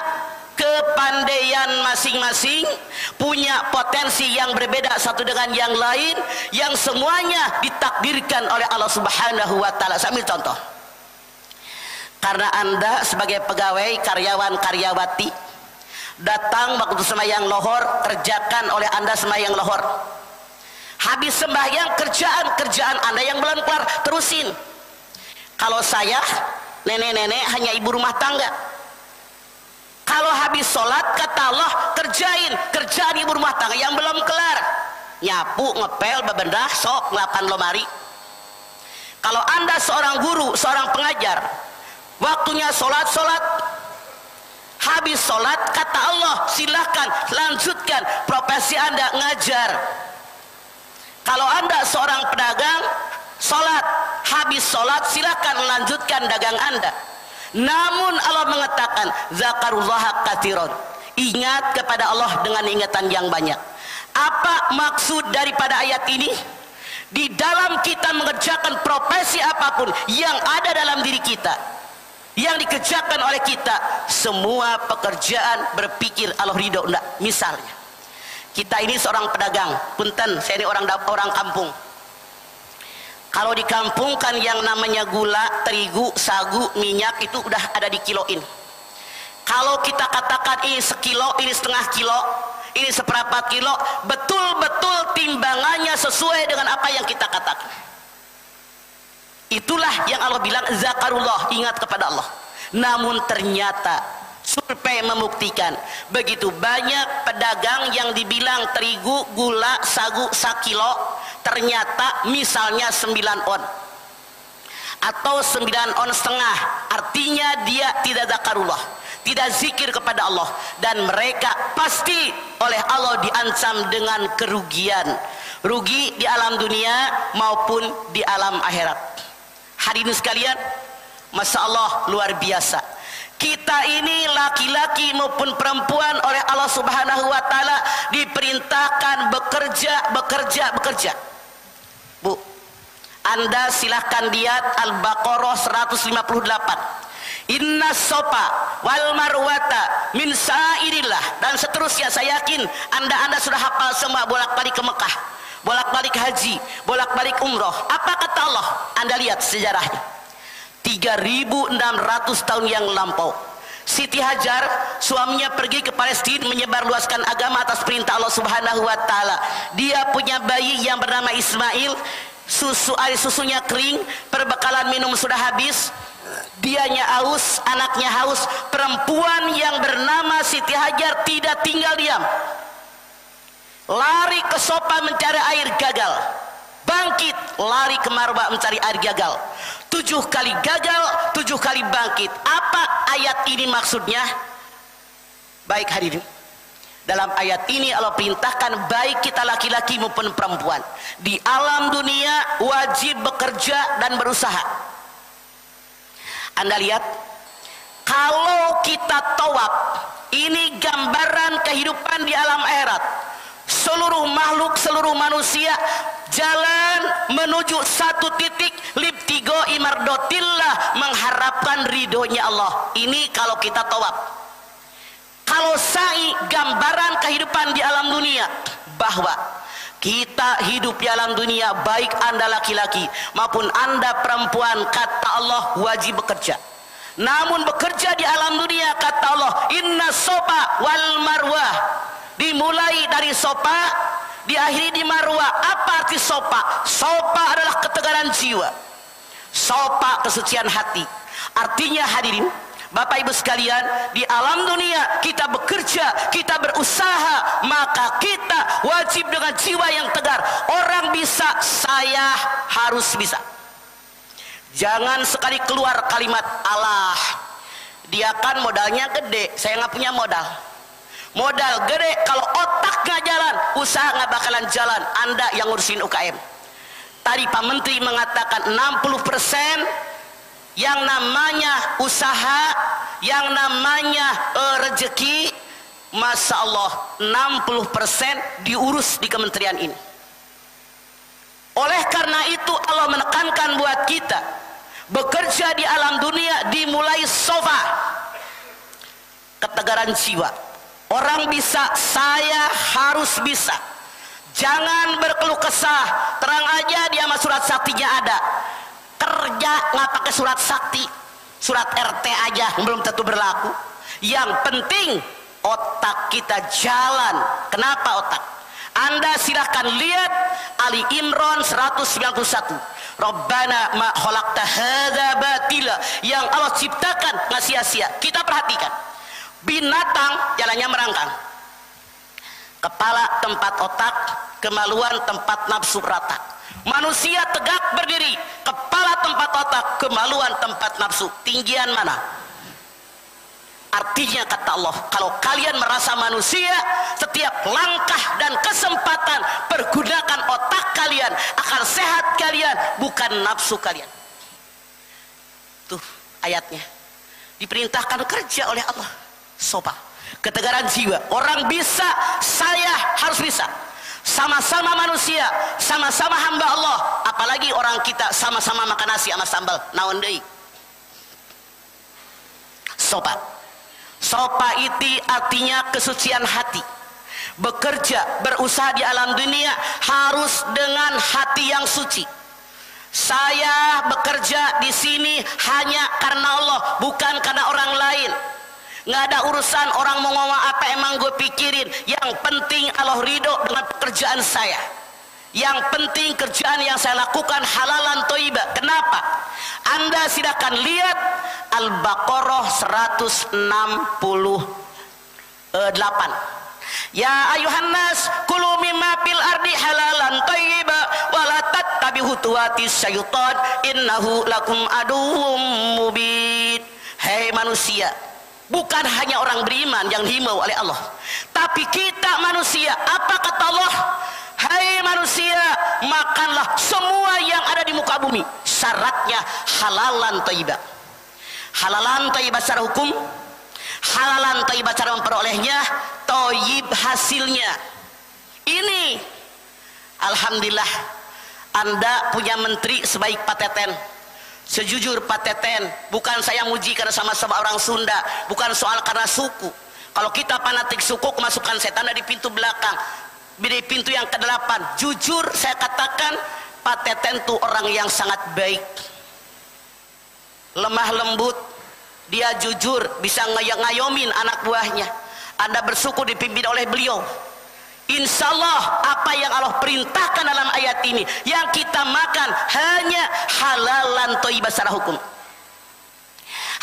kepandaian masing-masing, punya potensi yang berbeda satu dengan yang lain, yang semuanya ditakdirkan oleh Allah Subhanahu wa Ta'ala. Saya ambil contoh. Karena Anda sebagai pegawai, karyawan, karyawati, datang waktu sembahyang lohor, kerjakan oleh Anda sembahyang lohor. Habis sembahyang, kerjaan Anda yang belum kelar, terusin. Kalau saya, nenek-nenek hanya ibu rumah tangga. Kalau habis sholat, kata Allah, kerjaan ibu rumah tangga yang belum kelar. Nyapu, ngepel, bebendah, sok, ngelapan lemari. Kalau Anda seorang guru, seorang pengajar, waktunya sholat, habis sholat, kata Allah, silahkan lanjutkan profesi Anda ngajar. Kalau Anda seorang pedagang, sholat, habis sholat silakan lanjutkan dagang Anda. Namun Allah mengatakan zakarullaha katsiran, ingat kepada Allah dengan ingatan yang banyak. Apa maksud daripada ayat ini? Di dalam kita mengerjakan profesi apapun yang ada dalam diri kita, yang dikerjakan oleh kita, semua pekerjaan berpikir Allah ridho enggak. Misalnya kita ini seorang pedagang, punten saya ini orang kampung. Kalau di kampung kan yang namanya gula, terigu, sagu, minyak itu udah ada di kiloin. Kalau kita katakan ini sekilo, ini setengah kilo, ini seperempat kilo, betul-betul timbangannya sesuai dengan apa yang kita katakan. Itulah yang Allah bilang zakarullah, ingat kepada Allah. Namun ternyata survei membuktikan begitu banyak pedagang yang dibilang terigu, gula, sagu, sakilo, ternyata misalnya 9 on atau 9 on setengah, artinya dia tidak zakarullah, tidak zikir kepada Allah, dan mereka pasti oleh Allah diancam dengan kerugian, rugi di alam dunia maupun di alam akhirat. Hadirin sekalian, Masya Allah luar biasa. Kita ini laki-laki maupun perempuan oleh Allah Subhanahu wa Ta'ala diperintahkan bekerja. Bu, Anda silahkan lihat Al-Baqarah 158. Inna sopa wal marwata min sa'irillah, dan seterusnya. Saya yakin Anda sudah hafal semua, bolak-balik ke Mekah, bolak-balik haji, bolak-balik umroh. Apa kata Allah? Anda lihat sejarahnya. 3.600 tahun yang lampau, Siti Hajar suaminya pergi ke Palestina menyebarluaskan agama atas perintah Allah Subhanahu wa Ta'ala. Dia punya bayi yang bernama Ismail, air susunya kering, perbekalan minum sudah habis, dianya haus, anaknya haus. Perempuan yang bernama Siti Hajar tidak tinggal diam, lari ke Sofa mencari air, gagal. Bangkit, lari ke Marwa mencari air, gagal. 7 kali gagal, 7 kali bangkit. Apa ayat ini maksudnya? Baik hadirin, dalam ayat ini Allah perintahkan baik kita laki-laki maupun perempuan di alam dunia wajib bekerja dan berusaha. Anda lihat, kalau kita tawaf, ini gambaran kehidupan di alam akhirat. Seluruh makhluk, seluruh manusia jalan menuju satu titik, libtigo imardotillah, mengharapkan ridhonya Allah. Ini kalau kita tawaf. Kalau sa'i, gambaran kehidupan di alam dunia, bahwa kita hidup di alam dunia, baik Anda laki-laki maupun Anda perempuan, kata Allah wajib bekerja. Namun bekerja di alam dunia, kata Allah inna sofa wal marwah, dimulai dari Sofa, diakhiri di Marwah. Apa arti Sofa? Sofa adalah ketegaran jiwa, Sofa kesucian hati. Artinya hadirin, Bapak Ibu sekalian, di alam dunia kita bekerja, kita berusaha, maka kita wajib dengan jiwa yang tegar. Orang bisa, saya harus bisa. Jangan sekali keluar kalimat Allah, dia kan modalnya gede, saya nggak punya modal. Modal gede, kalau otak nggak jalan, usaha nggak bakalan jalan. Anda yang ngurusin UKM. Tadi Pak Menteri mengatakan 60% yang namanya usaha, yang namanya rezeki, Masya Allah 60% diurus di kementerian ini. Oleh karena itu Allah menekankan buat kita bekerja di alam dunia dimulai Sofa, ketegaran jiwa. Orang bisa, saya harus bisa. Jangan berkeluh kesah, terang aja dia sama surat saktinya ada. Kerja nggak pakai surat sakti, surat RT aja belum tentu berlaku. Yang penting otak kita jalan. Kenapa otak? Anda silahkan lihat Ali Imran 191. Rabbana ma khalaqta hadza batila, yang Allah ciptakan nggak sia-sia. Kita perhatikan. Binatang jalannya merangkang, kepala tempat otak, kemaluan tempat nafsu rata. Manusia tegak berdiri, kepala tempat otak, kemaluan tempat nafsu. Tinggian mana? Artinya kata Allah, kalau kalian merasa manusia, setiap langkah dan kesempatan pergunakan otak kalian, akan sehat kalian, bukan nafsu kalian. Tuh ayatnya. Diperintahkan kerja oleh Allah. Sopa, ketegaran jiwa. Orang bisa, saya harus bisa. Sama-sama manusia, sama-sama hamba Allah. Apalagi orang kita sama-sama makan nasi sama sambal. Naon deui. Sopa. Sopa itu artinya kesucian hati. Bekerja, berusaha di alam dunia harus dengan hati yang suci. Saya bekerja di sini hanya karena Allah, bukan karena orang lain. Nggak ada urusan orang mau ngomong apa, emang gue pikirin. Yang penting Allah ridho dengan pekerjaan saya. Yang penting kerjaan yang saya lakukan halalan thayyibah. Kenapa? Anda silakan lihat Al-Baqarah 168. Ya ayuhan nas kulu mimma fil ardi halalan thayyiba wa la tattabi'u khutuwatis syaitan innahu lakum aduwwum mubin. Hei manusia, bukan hanya orang beriman yang dihimbau oleh Allah, tapi kita manusia. Apa kata Allah? Hai manusia, makanlah semua yang ada di muka bumi. Syaratnya halalan thayyibah. Halalan thayyibah secara hukum, halalan thayyibah cara memperolehnya, thayyib hasilnya. Ini alhamdulillah Anda punya menteri sebaik Pak Teten. Sejujur Pak Teten, bukan saya muji karena sama-sama orang Sunda, bukan soal karena suku. Kalau kita fanatik suku, kemasukan setan ada di pintu belakang, di pintu yang ke-8. Jujur saya katakan, Pak Teten itu orang yang sangat baik, lemah lembut. Dia jujur, bisa ngayomin anak buahnya. Anda bersyukur dipimpin oleh beliau. Insya Allah apa yang Allah perintahkan dalam ayat ini, yang kita makan hanya halalan thayyibah secara hukum.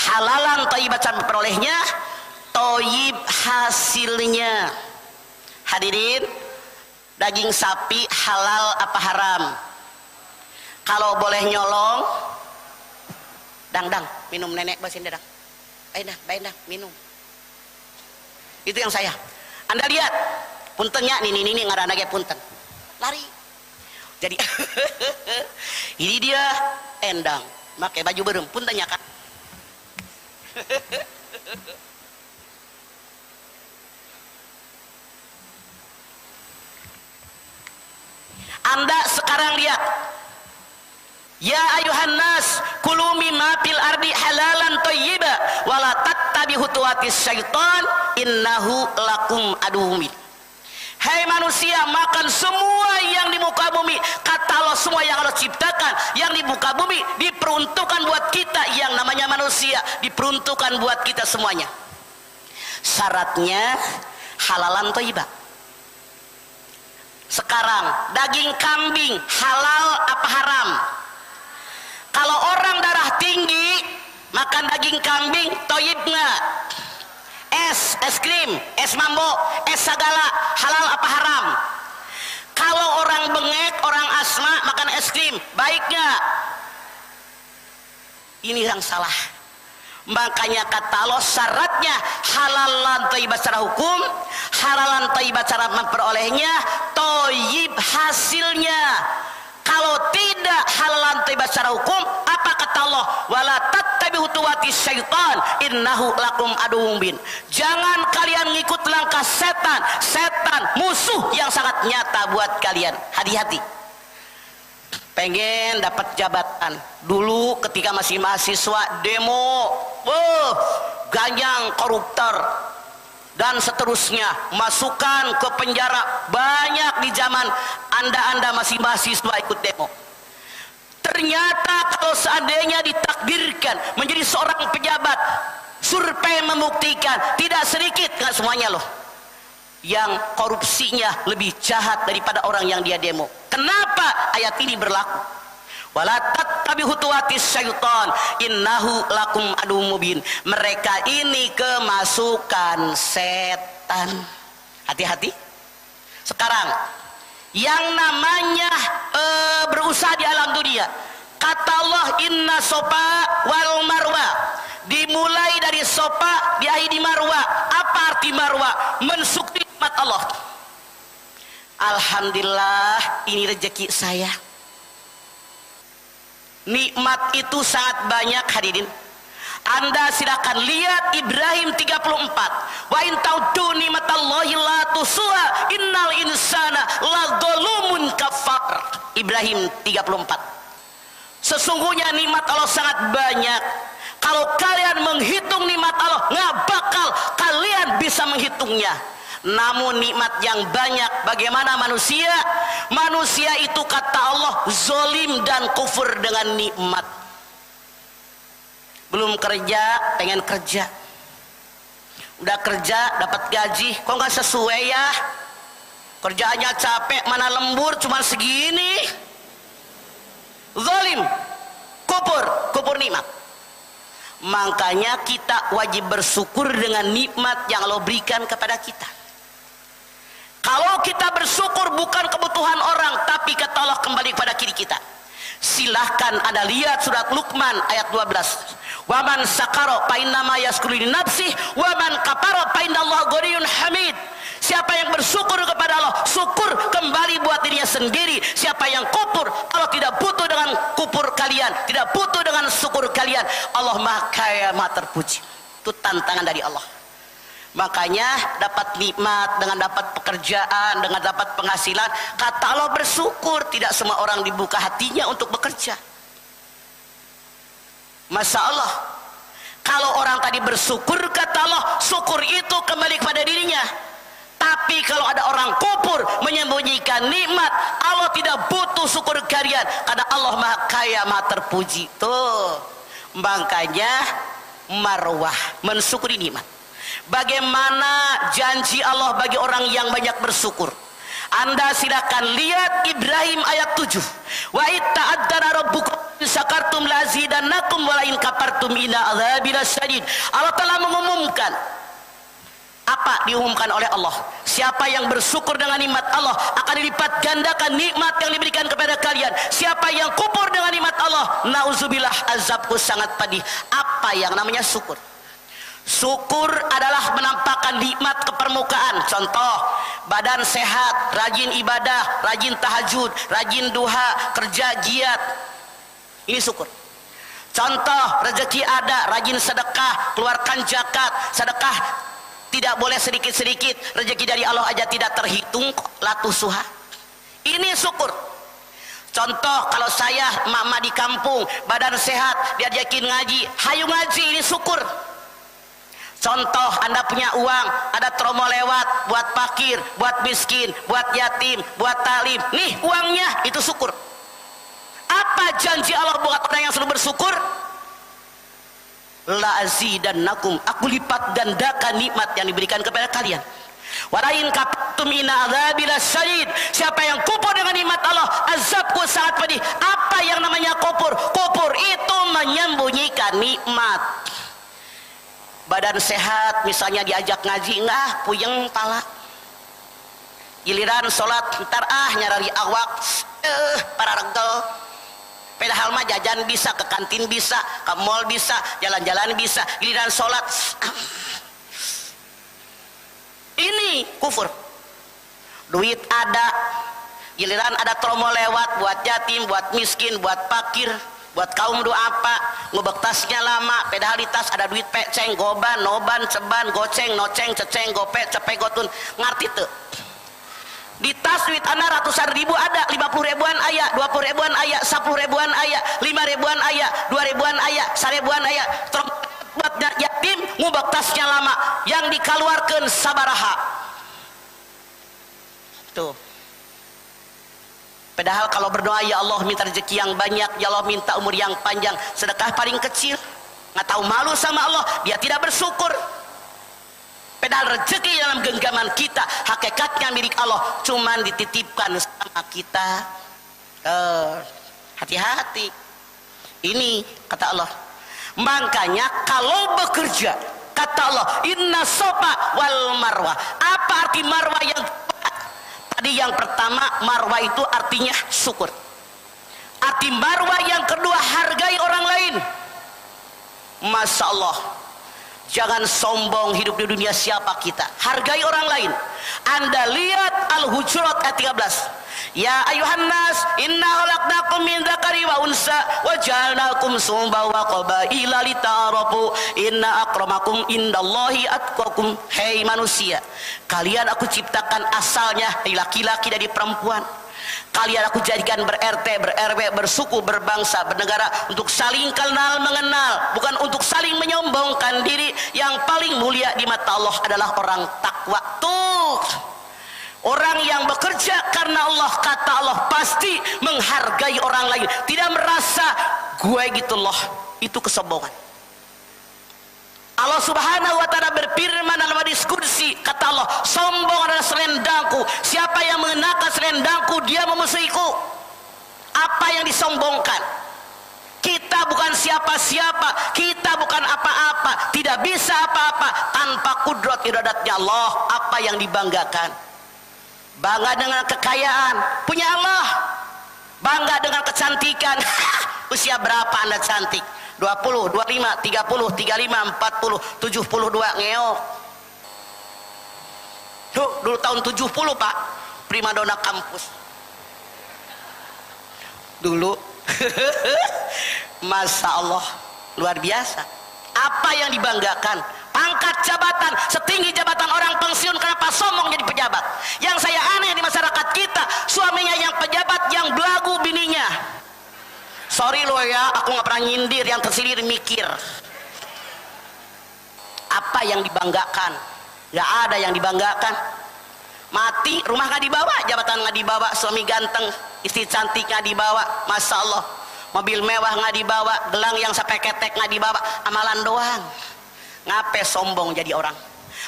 Halalan thayyibah cara memperolehnya, thayyib hasilnya. Hadirin, daging sapi halal apa haram? Kalau boleh nyolong, dang minum nenek basin dadang. Baik dah minum. Itu yang saya. Anda lihat, puntennya ini ngaranna ge punten. Lari. Jadi ini dia endang, pakai baju berem, puntennya kan. Anda sekarang lihat, ya ayuhan nas kulu mimma fil ardi halalan thayyiba wa la tattabi'u khutuwatis syaitan innahu lakum aduwwum. Hai manusia, makan semua yang di muka bumi. Kata Allah, semua yang Allah ciptakan yang di muka bumi diperuntukkan buat kita yang namanya manusia, diperuntukkan buat kita semuanya. Syaratnya halalan thayyibah. Sekarang daging kambing halal apa haram? Kalau orang darah tinggi makan daging kambing thayyib nggak? Es krim, es mambo, es segala halal apa haram? Kalau orang bengek, orang asma makan es krim, baik nggak? Ini yang salah. Makanya kata Allah, syaratnya halalan thayyibah secara hukum, halalan thayyibah cara memperolehnya, thayyib hasilnya. Kalau tidak halalan thayyibah secara hukum, apa kata Allah? Wala tattabi'u khutuwatis syaitan innahu lakum aduwwum mubin. Jangan kalian ngikut langkah setan. Setan musuh yang sangat nyata buat kalian. Hati-hati. Pengen dapat jabatan. Dulu ketika masih mahasiswa demo, ganyang koruptor dan seterusnya, masukkan ke penjara banyak di zaman anda masih mahasiswa ikut demo. Ternyata kalau seandainya ditakdirkan menjadi seorang pejabat, survei membuktikan tidak sedikit, nggak semuanya loh, yang korupsinya lebih jahat daripada orang yang dia demo. Kenapa ayat ini berlaku? Wala tattabi'u khutuwatis syaitan innahu lakum aduwwum mubin. Mereka ini kemasukan setan. Hati-hati. Sekarang yang namanya berusaha di alam dunia, kata Allah inna sofa wal marwa, dimulai dari sofa biahi di marwa. Apa arti marwa? Mensyukuri nikmat Allah. Alhamdulillah, ini rezeki saya. Nikmat itu sangat banyak hadirin. Anda silakan lihat Ibrahim 34. Wa in ta'uddu nikmatallahi la tusuha innal insana ladzalumun kafar. Ibrahim 34. Sesungguhnya nikmat Allah sangat banyak. Kalau kalian menghitung nikmat Allah, nggak bakal kalian bisa menghitungnya. Namun nikmat yang banyak, bagaimana manusia? Manusia itu kata Allah zolim dan kufur dengan nikmat. Belum kerja, pengen kerja. Udah kerja, dapat gaji, kok nggak sesuai ya? Kerjaannya capek, mana lembur, cuma segini. Zolim, kufur nikmat. Makanya kita wajib bersyukur dengan nikmat yang Allah berikan kepada kita. Kalau kita bersyukur bukan kebutuhan orang, tapi kata Allah kembali kepada diri kita. Silahkan Anda lihat surat Luqman ayat 12. Wa man sakara fa innama yaskuru li nafsihi wa man kafara fa innallaha ghaniyyun hamid. Siapa yang bersyukur kepada Allah, syukur kembali buat dirinya sendiri. Siapa yang kufur, Allah tidak butuh dengan kufur kalian, tidak butuh dengan syukur kalian. Allah Maha Kaya, Maha Terpuji. Itu tantangan dari Allah. Makanya dapat nikmat, dengan dapat pekerjaan, dengan dapat penghasilan, kata Allah bersyukur. Tidak semua orang dibuka hatinya untuk bekerja. Masya Allah, kalau orang tadi bersyukur, kata Allah, syukur itu kembali kepada dirinya. Tapi kalau ada orang kufur menyembunyikan nikmat, Allah tidak butuh syukur kalian, karena Allah Maha Kaya, Maha Terpuji. Tuh, makanya marwah, mensyukuri nikmat. Bagaimana janji Allah bagi orang yang banyak bersyukur? Anda silakan lihat Ibrahim ayat 7. Wa itta'adzana rabbukum syakartum lazidannakum wa la in kafartum inna adzabi lasyadid. Allah telah mengumumkan. Apa diumumkan oleh Allah? Siapa yang bersyukur dengan nikmat Allah akan dilipat gandakan nikmat yang diberikan kepada kalian. Siapa yang kufur dengan nikmat Allah, nauzubillah, azabku sangat pedih. Apa yang namanya syukur? Syukur adalah menampakkan nikmat ke permukaan. Contoh, badan sehat, rajin ibadah, rajin tahajud, rajin duha, kerja giat. Ini syukur. Contoh, rezeki ada, rajin sedekah, keluarkan zakat. Sedekah tidak boleh sedikit-sedikit, rezeki dari Allah aja tidak terhitung, latusuha. Ini syukur. Contoh, kalau saya mama di kampung, badan sehat, diajakin ngaji, hayu ngaji, ini syukur. Contoh, Anda punya uang, ada tromo lewat, buat fakir, buat miskin, buat yatim, buat talim, nih uangnya, itu syukur. Apa janji Allah buat orang yang selalu bersyukur? La azidannakum, aku lipat gandakan nikmat yang diberikan kepada kalian. Walain kafatum inna adzabi lasyadid. Siapa yang kufur dengan nikmat Allah, azabku sangat pedih. Apa yang namanya kufur? Kufur itu menyembunyikan nikmat. Badan sehat, misalnya diajak ngaji, enggak, puyeng pala. Giliran sholat, ntar nyarari awak, para regel. Padahal mah jajan bisa, ke kantin bisa, ke mall bisa, jalan-jalan bisa. Giliran sholat, ini kufur. Duit ada, giliran ada tromo lewat, buat yatim, buat miskin, buat fakir, buat kaum doa apa, ngobek tasnya lama, padahal di tas ada duit peceng, goban, noban, ceban, goceng, noceng, ceceng, gope, cepek, gotun, ngerti tuh? Di tas duit Anda ratusan ribu ada, 50 ribuan ayah, 20 ribuan ayah, 10 ribuan ayah, 5 ribuan ayah, 2 ribuan ayah, 1 ribuan ayah, buat yatim, ngobek tasnya lama, yang dikeluarkan sabaraha. Tuh. Padahal kalau berdoa, ya Allah minta rezeki yang banyak, ya Allah minta umur yang panjang, sedekah paling kecil, nggak tahu malu sama Allah, dia tidak bersyukur. Padahal rezeki dalam genggaman kita, hakikatnya milik Allah, cuman dititipkan sama kita. Hati-hati. Ini kata Allah. Makanya kalau bekerja, kata Allah, inna sofa wal marwah. Apa arti marwah yang tadi? Yang pertama, marwah itu artinya syukur. Arti marwah yang kedua, hargai orang lain. Masya Allah, Jangan sombong hidup di dunia siapa kita. Hargai orang lain. Anda lihat Al-Hujurat ayat 13. Ya ayuhan nas, inna khalaqnakum min dzakari wa unsa wa ja'alnakum shu'uban wa qabaila lita'arafu inna akramakum indallahi atqakum. Hei manusia, kalian aku ciptakan asalnya dari laki-laki dari perempuan. Kalian aku jadikan ber-RT, ber-RW, bersuku, berbangsa, bernegara untuk saling kenal mengenal, bukan untuk saling menyombongkan diri. Yang paling mulia di mata Allah adalah orang takwa. Tuh, orang yang bekerja karena Allah, kata Allah, pasti menghargai orang lain, tidak merasa gue gitu loh. Itu kesombongan. Allah Subhanahu wa ta'ala berfirman dalam hadis qudsi, kata Allah, sombong adalah selendangku. Siapa yang mengenakan selendangku, dia memusuhiku. Apa yang disombongkan? Kita bukan siapa-siapa, kita bukan apa-apa, tidak bisa apa-apa tanpa kudrat iradatnya Allah. Apa yang dibanggakan? Bangga dengan kekayaan punya Allah, bangga dengan kecantikan. Usia berapa Anda cantik? 20, 25, 30, 35, 40, 72, ngeok. Dulu tahun 70 Pak, primadona kampus. Dulu. Masya Allah, luar biasa. Apa yang dibanggakan? Pangkat jabatan, setinggi jabatan orang pensiun. Kenapa sombong jadi pejabat? Yang saya aneh di masyarakat kita, suaminya yang pejabat, yang belagu bininya. Sorry lo ya, aku gak pernah nyindir, yang tersindir mikir. Apa yang dibanggakan? Gak ada yang dibanggakan. Mati, rumah gak dibawa, jabatan gak dibawa, suami ganteng, istri cantik gak dibawa, Masya Allah. Mobil mewah gak dibawa, gelang yang sampai ketek gak dibawa, amalan doang. Ngapain sombong jadi orang?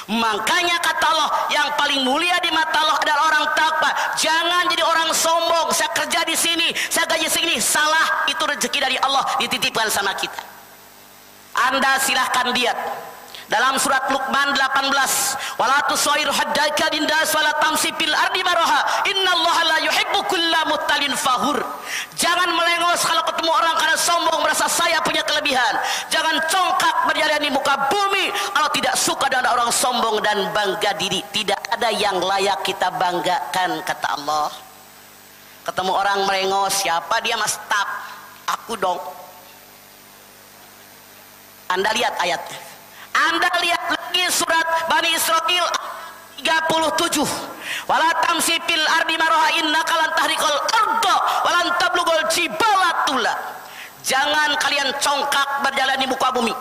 Makanya kata Allah, yang paling mulia di mata Allah adalah orang takwa. Jangan jadi orang sombong. Saya kerja di sini, saya gaji segini. Salah, itu rezeki dari Allah dititipkan sama kita. Anda silahkan lihat dalam surat Luqman 18, wala tusairu haddaka lindas wala tamsi fil ardi maraha innallaha la yuhibbu kulla muttalin fahur. Jangan melengos kalau ketemu orang karena sombong, merasa saya punya kelebihan. Jangan congkak berjalan di muka bumi. Allah tidak suka dengan orang sombong dan bangga diri. Tidak ada yang layak kita banggakan, kata Allah. Ketemu orang melengos, siapa dia? Mas Tap, aku dong. Anda lihat ayatnya. Anda lihat lagi surat Bani Israil 37. Wala tamsi fil ardi maraha innaka lan tahriqal arda wa lan tablugul jibala tula. Jangan kalian congkak berjalan di muka bumi.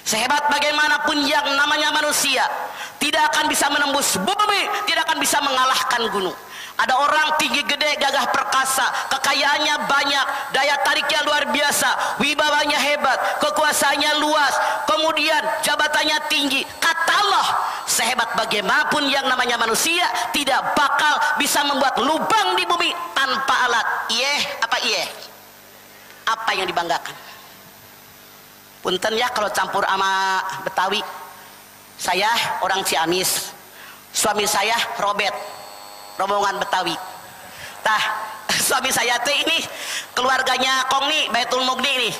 Sehebat bagaimanapun yang namanya manusia, tidak akan bisa menembus bumi, tidak akan bisa mengalahkan gunung. Ada orang tinggi gede, gagah perkasa, kekayaannya banyak, daya tariknya luar biasa, wibawanya hebat, kekuasaannya luas, kemudian jabatannya tinggi. Kata Allah, sehebat bagaimanapun yang namanya manusia, tidak bakal bisa membuat lubang di bumi tanpa alat. Apa yang dibanggakan? Punten ya kalau campur sama Betawi. Saya orang Ciamis, suami saya Robert, rombongan Betawi. Tah, suami saya teh ini keluarganya Kongni, Baitul Mugni nih,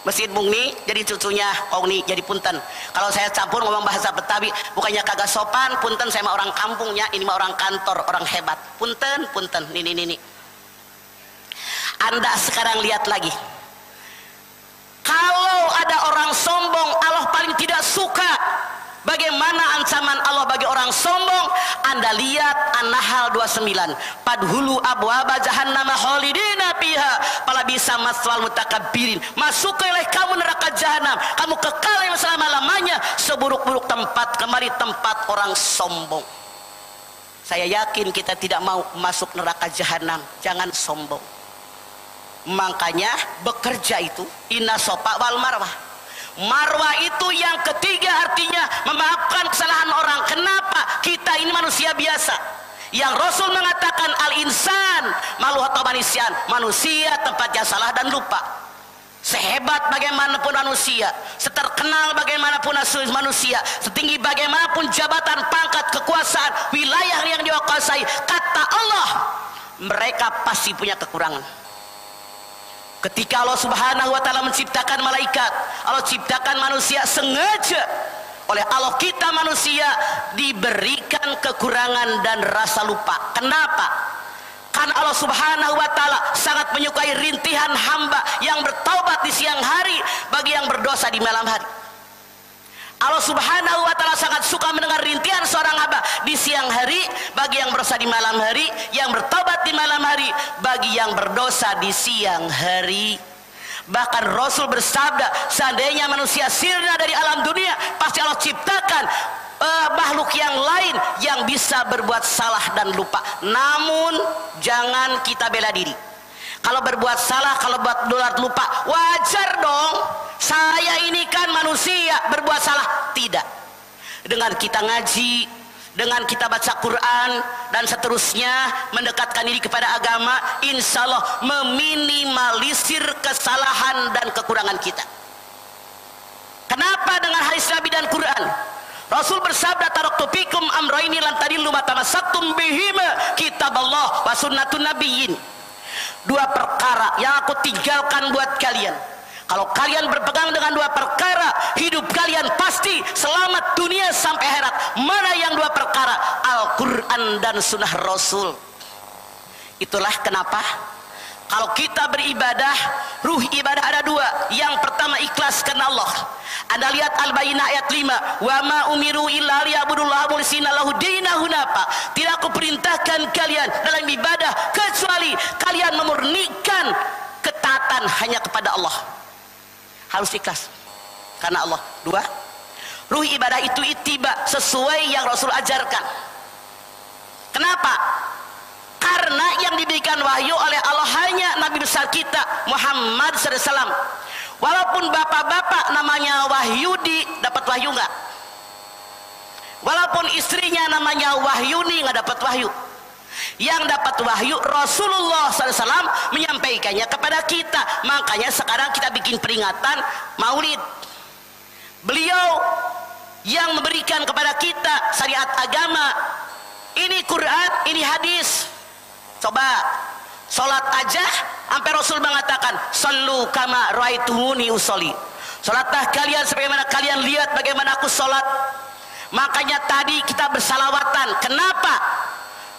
Masjid Mugni, jadi cucunya Kongni, jadi punten. Kalau saya campur ngomong bahasa Betawi, bukannya kagak sopan, punten, saya mah orang kampungnya, ini mah orang kantor, orang hebat. Punten, nih. Anda sekarang lihat lagi. Kalau ada orang sombong, Allah paling tidak suka. Bagaimana ancaman Allah bagi orang sombong? Anda lihat An-Nahl 29. Padhulu abwaba jahannama khalidina fiha fala bisa maswal mutakabbirin. Masuklah kamu neraka jahanam, kamu kekal selama-lamanya. Seburuk-buruk tempat, kemari tempat orang sombong. Saya yakin kita tidak mau masuk neraka jahanam. Jangan sombong. Makanya bekerja itu inna sofa wal marwah. Marwah itu yang ketiga, artinya memaafkan kesalahan orang. Kenapa? Kita ini manusia biasa. Yang Rasul mengatakan al-insan maluhatu manisyan, manusia tempatnya salah dan lupa. Sehebat bagaimanapun manusia, seterkenal bagaimanapun manusia, setinggi bagaimanapun jabatan, pangkat, kekuasaan, wilayah yang dikuasai, kata Allah, mereka pasti punya kekurangan. Ketika Allah Subhanahu wa taala menciptakan malaikat, Allah ciptakan manusia sengaja. Oleh Allah kita manusia diberikan kekurangan dan rasa lupa. Kenapa? Karena Allah Subhanahu wa taala sangat menyukai rintihan hamba yang bertaubat di siang hari bagi yang berdosa di malam hari. Allah Subhanahu wa taala sangat suka mendengar rintihan seorang hamba di siang hari bagi yang berdosa di malam hari, yang bertobat di malam hari bagi yang berdosa di siang hari. Bahkan Rasul bersabda, seandainya manusia sirna dari alam dunia, pasti Allah ciptakan makhluk yang lain yang bisa berbuat salah dan lupa. Namun jangan kita bela diri. Kalau berbuat salah, kalau berbuat lupa, wajar dong. Saya ini kan manusia, berbuat salah. Tidak. Dengan kita ngaji, dengan kita baca Quran dan seterusnya, mendekatkan diri kepada agama, insya Allah meminimalisir kesalahan dan kekurangan kita. Kenapa dengan hadis Nabi dan Quran? Rasul bersabda, taraktu fikum amrayni lan tadillu ma tamassaktum bihima, kitaballah wa sunnatun nabiyyin. Dua perkara yang aku tinggalkan buat kalian. Kalau kalian berpegang dengan dua perkara, hidup kalian pasti selamat dunia sampai akhirat. Mana yang dua perkara? Al-Quran dan sunnah Rasul. Itulah kenapa kalau kita beribadah, ruh ibadah ada dua. Yang pertama ikhlas karena Allah. Anda lihat Al-Bayyinah ayat 5, wa ma umiru illa liya'budullaha mukhlishina lahu dinahu hunafa. Tidak aku perintahkan kalian dalam ibadah kecuali kalian memurnikan ketaatan hanya kepada Allah. Harus ikhlas karena Allah. Dua, ruh ibadah itu ittiba, sesuai yang Rasul ajarkan. Kenapa? Karena yang diberikan wahyu oleh Allah hanya Nabi besar kita Muhammad SAW. Walaupun bapak-bapak namanya Wahyudi, dapat wahyu nggak? Walaupun istrinya namanya Wahyuni, nggak dapat wahyu. Yang dapat wahyu Rasulullah SAW menyampaikannya kepada kita. Makanya sekarang kita bikin peringatan Maulid. Beliau yang memberikan kepada kita syariat agama. Ini Quran, ini hadis. Coba sholat aja sampai Rasul mengatakan, sallu kama ra'aitumuni usolli. Sholatlah kalian sebagaimana kalian lihat bagaimana aku sholat. Makanya tadi kita bersalawatan. Kenapa?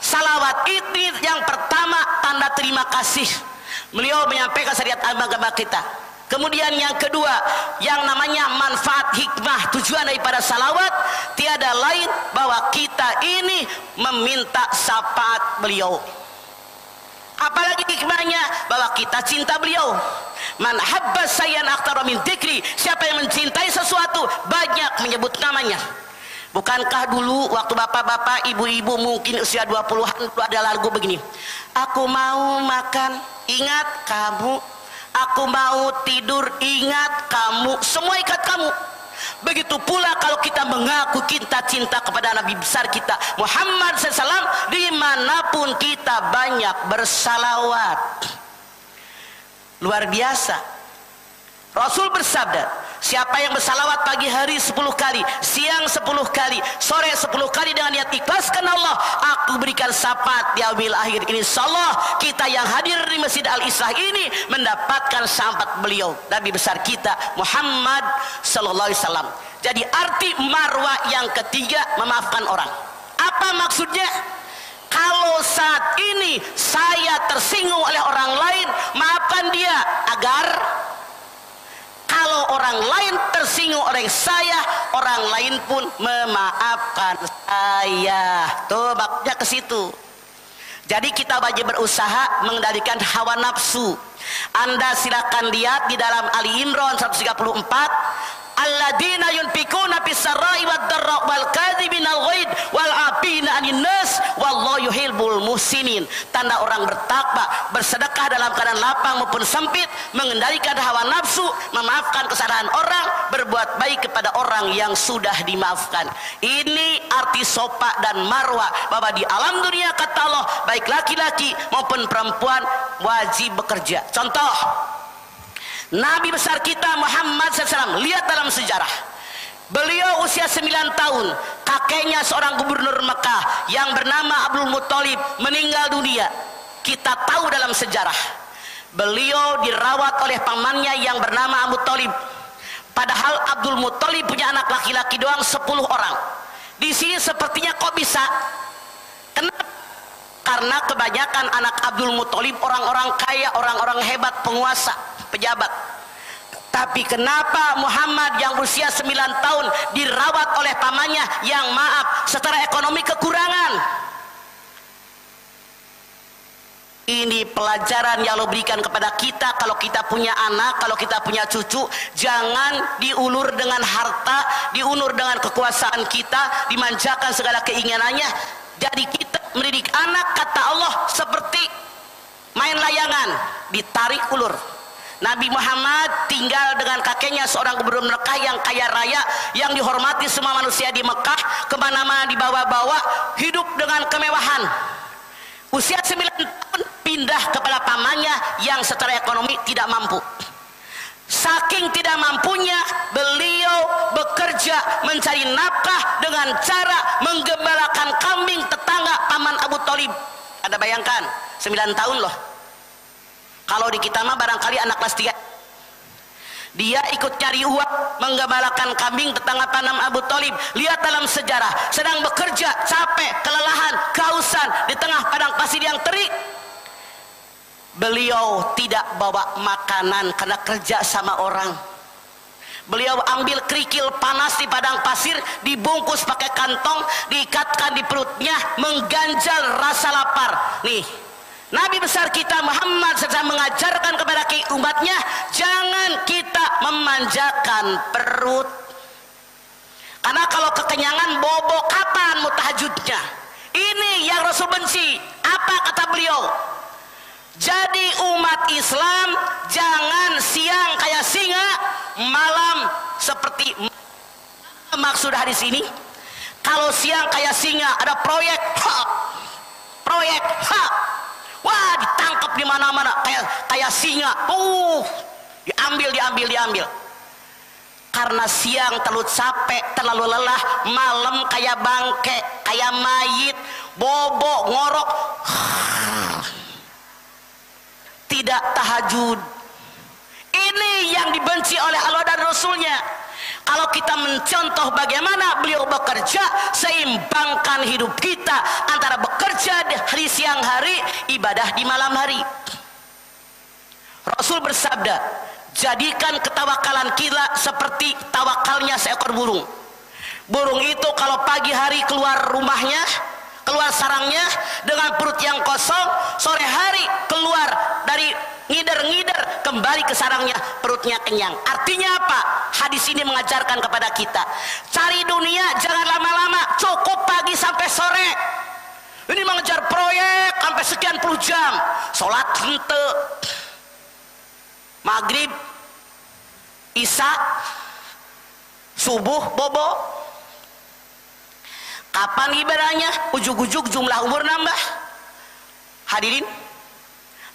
Salawat ini yang pertama tanda terima kasih. Beliau menyampaikan syariat agama kita. Kemudian yang kedua, yang namanya manfaat hikmah, tujuan daripada salawat tiada lain bahwa kita ini meminta syafaat beliau. Apalagi hikmahnya bahwa kita cinta beliau. Man habba sayyan aktsara min dzikri, siapa yang mencintai sesuatu banyak menyebut namanya. Bukankah dulu waktu bapak-bapak, ibu-ibu mungkin usia 20-an ada lagu begini, aku mau makan, ingat kamu. Aku mau tidur, ingat kamu. Semua ikat kamu. Begitu pula kalau kita mengaku kita cinta kepada Nabi besar kita Muhammad SAW, dimanapun kita banyak bersalawat. Luar biasa. Rasul bersabda, siapa yang bersalawat pagi hari 10 kali, siang 10 kali, sore 10 kali dengan niat ikhlas karena Allah, aku berikan syafaat di yaumil akhir. Insyaallah kita yang hadir di Masjid Al-Islah ini mendapatkan syafaat beliau, Nabi besar kita Muhammad sallallahu alaihi wasallam. Jadi arti marwah yang ketiga, memaafkan orang. Apa maksudnya? Kalau saat ini saya tersinggung oleh orang lain, maafkan dia agar kalau orang lain tersinggung oleh saya, orang lain pun memaafkan saya. Tuh baknya ke situ. Jadi kita wajib berusaha mengendalikan hawa nafsu. Anda silakan lihat di dalam Ali Imran 134, alladzina yunfikuna fis-sarra'i wad-dharra wal kadhibina al-ghaid wal 'afina 'anil nas wallahu yuhibbul muhsinin. Tanda orang bertakwa, bersedekah dalam keadaan lapang maupun sempit, mengendalikan hawa nafsu, memaafkan kesalahan orang, berbuat baik kepada orang yang sudah dimaafkan. Ini arti sopa dan marwah, bahwa di alam dunia kata Allah, baik laki-laki maupun perempuan wajib bekerja. Contoh, Nabi besar kita Muhammad SAW, lihat dalam sejarah. Beliau usia 9 tahun, kakeknya seorang gubernur Mekah yang bernama Abdul Muthalib meninggal dunia. Kita tahu dalam sejarah Beliau dirawat oleh pamannya yang bernama Abu Thalib. Padahal Abdul Muthalib punya anak laki-laki doang 10 orang. Di sini sepertinya kok bisa? Kenapa? Karena kebanyakan anak Abdul Muthalib orang-orang kaya, orang-orang hebat, penguasa, pejabat. Tapi kenapa Muhammad yang usia 9 tahun dirawat oleh pamannya yang maaf secara ekonomi kekurangan? Ini pelajaran yang Allah berikan kepada kita. Kalau kita punya anak, kalau kita punya cucu, jangan diulur dengan harta, diulur dengan kekuasaan kita, dimanjakan segala keinginannya. Jadi kita mendidik anak, kata Allah, seperti main layangan, ditarik ulur. Nabi Muhammad tinggal dengan kakeknya, seorang gubernur Mekah yang kaya raya, yang dihormati semua manusia di Mekah, kemana-mana dibawa-bawa, hidup dengan kemewahan. Usia 9 tahun pindah kepada pamannya yang secara ekonomi tidak mampu. Saking tidak mampunya, beliau bekerja mencari nafkah dengan cara menggembalakan kambing tetangga paman Abu Thalib. Anda bayangkan, 9 tahun loh. Kalau di kita mah barangkali anak kelas 3. Dia ikut cari uang, menggembalakan kambing tetangga paman Abu Thalib. Lihat dalam sejarah, sedang bekerja, capek, kelelahan, kehausan di tengah padang pasir yang terik. Beliau tidak bawa makanan karena kerja sama orang. Beliau ambil kerikil panas di padang pasir, dibungkus pakai kantong, diikatkan di perutnya, mengganjal rasa lapar. Nih, Nabi besar kita Muhammad sedang mengajarkan kepada umatnya, jangan kita memanjakan perut. Karena kalau kekenyangan bobo, kapan mau tahajudnya? Ini yang Rasul benci. Apa kata beliau? Jadi umat Islam jangan siang kayak singa, malam seperti. Maksud hadis ini, kalau siang kayak singa ada proyek, proyek, wah ditangkap di mana-mana kayak singa, diambil. Karena siang terlalu capek, terlalu lelah, malam kayak bangke, kayak mayit, bobo, ngorok, tidak tahajud. Ini yang dibenci oleh Allah dan Rasulnya. Kalau kita mencontoh bagaimana beliau bekerja, seimbangkan hidup kita antara bekerja di siang hari, ibadah di malam hari. Rasul bersabda, jadikan ketawakalan kita seperti tawakalnya seekor burung. Burung itu kalau pagi hari keluar rumahnya, keluar sarangnya dengan perut yang kosong, sore hari keluar dari ngider-ngider kembali ke sarangnya, perutnya kenyang. Artinya apa? Hadis ini mengajarkan kepada kita, cari dunia jangan lama-lama, cukup pagi sampai sore. Ini mengejar proyek sampai sekian puluh jam, sholat hente, maghrib, isya, subuh bobo. Kapan ibadahnya? Ujug-ujug jumlah umur nambah. Hadirin,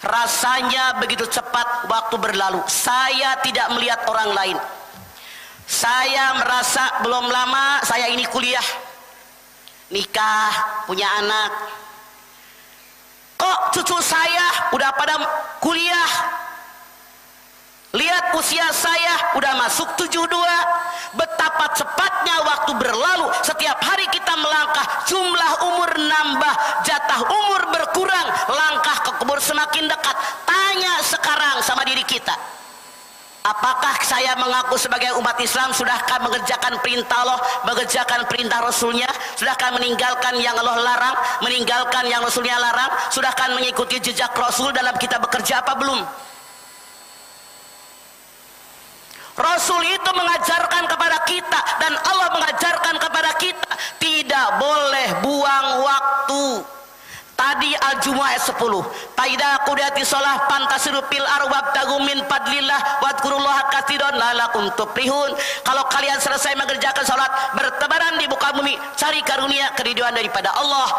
rasanya begitu cepat waktu berlalu. Saya tidak melihat orang lain. Saya merasa belum lama saya ini kuliah, nikah, punya anak. Kok cucu saya udah pada kuliah? Lihat usia saya udah masuk 72. Betapa cepatnya waktu berlalu. Setiap hari kita melangkah, jumlah umur nambah, jatah umur berkurang, langkah ke kubur semakin dekat. Tanya sekarang sama diri kita, apakah saya mengaku sebagai umat Islam sudahkah mengerjakan perintah Allah, mengerjakan perintah Rasulnya? Sudahkah meninggalkan yang Allah larang, meninggalkan yang Rasulnya larang? Sudahkah mengikuti jejak Rasul dalam kita bekerja apa belum? Rasul itu mengajarkan kepada kita dan Allah mengajarkan kepada kita, tidak boleh buang waktu. Tadi Al-Jumu'ah ayat 10. Faida qudiyati shalah fantasiru fil arwab tagu min fadlillah wadhkurullaha katsiran la'allakum tuflihun. Kalau kalian selesai mengerjakan salat, bertebaran di muka bumi, cari karunia keridhaan daripada Allah.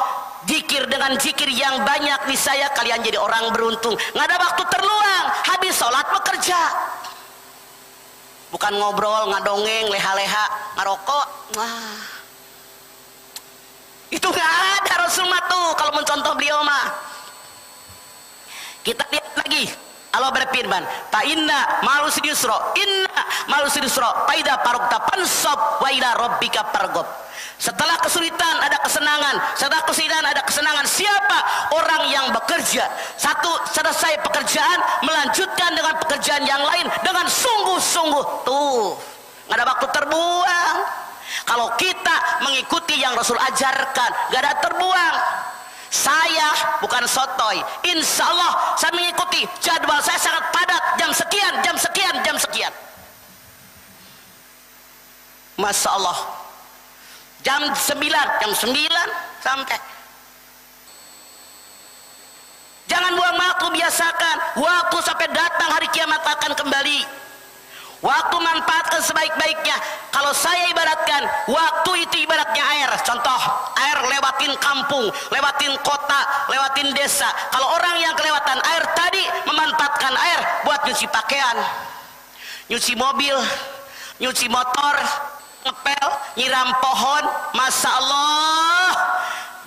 Zikir dengan zikir yang banyak, niscaya kalian jadi orang beruntung. Nggak ada waktu terluang, habis salat bekerja. Bukan ngobrol, ngadongeng, leha-leha, ngarokok. Wah, itu nggak ada Rasul mah tuh. Kalau mencontoh beliau mah, kita lihat lagi Allah berfirman, "Fa inna ma'al usri yusra, inna ma'al usri yusra, fa idza faragta fansab wa ila rabbika farghab." Setelah kesulitan ada kesenangan, setelah kesulitan ada kesenangan. Siapa orang yang bekerja, satu selesai pekerjaan melanjutkan dengan pekerjaan yang lain dengan sungguh-sungguh, tuh nggak ada waktu terbuang. Kalau kita mengikuti yang Rasul ajarkan, nggak ada terbuang. Saya bukan sotoy, insya Allah saya mengikuti jadwal saya sangat padat, jam sekian, jam sekian, jam sekian. Masya Allah, jam 9 sampai. Jangan buang waktu, biasakan waktu sampai datang hari kiamat akan kembali. Waktu manfaatkan sebaik-baiknya. Kalau saya ibaratkan, waktu itu ibaratnya air. Contoh, air lewatin kampung, lewatin kota, lewatin desa. Kalau orang yang kelewatan air tadi memanfaatkan air buat nyuci pakaian, nyuci mobil, nyuci motor, ngepel, nyiram pohon, Masya Allah.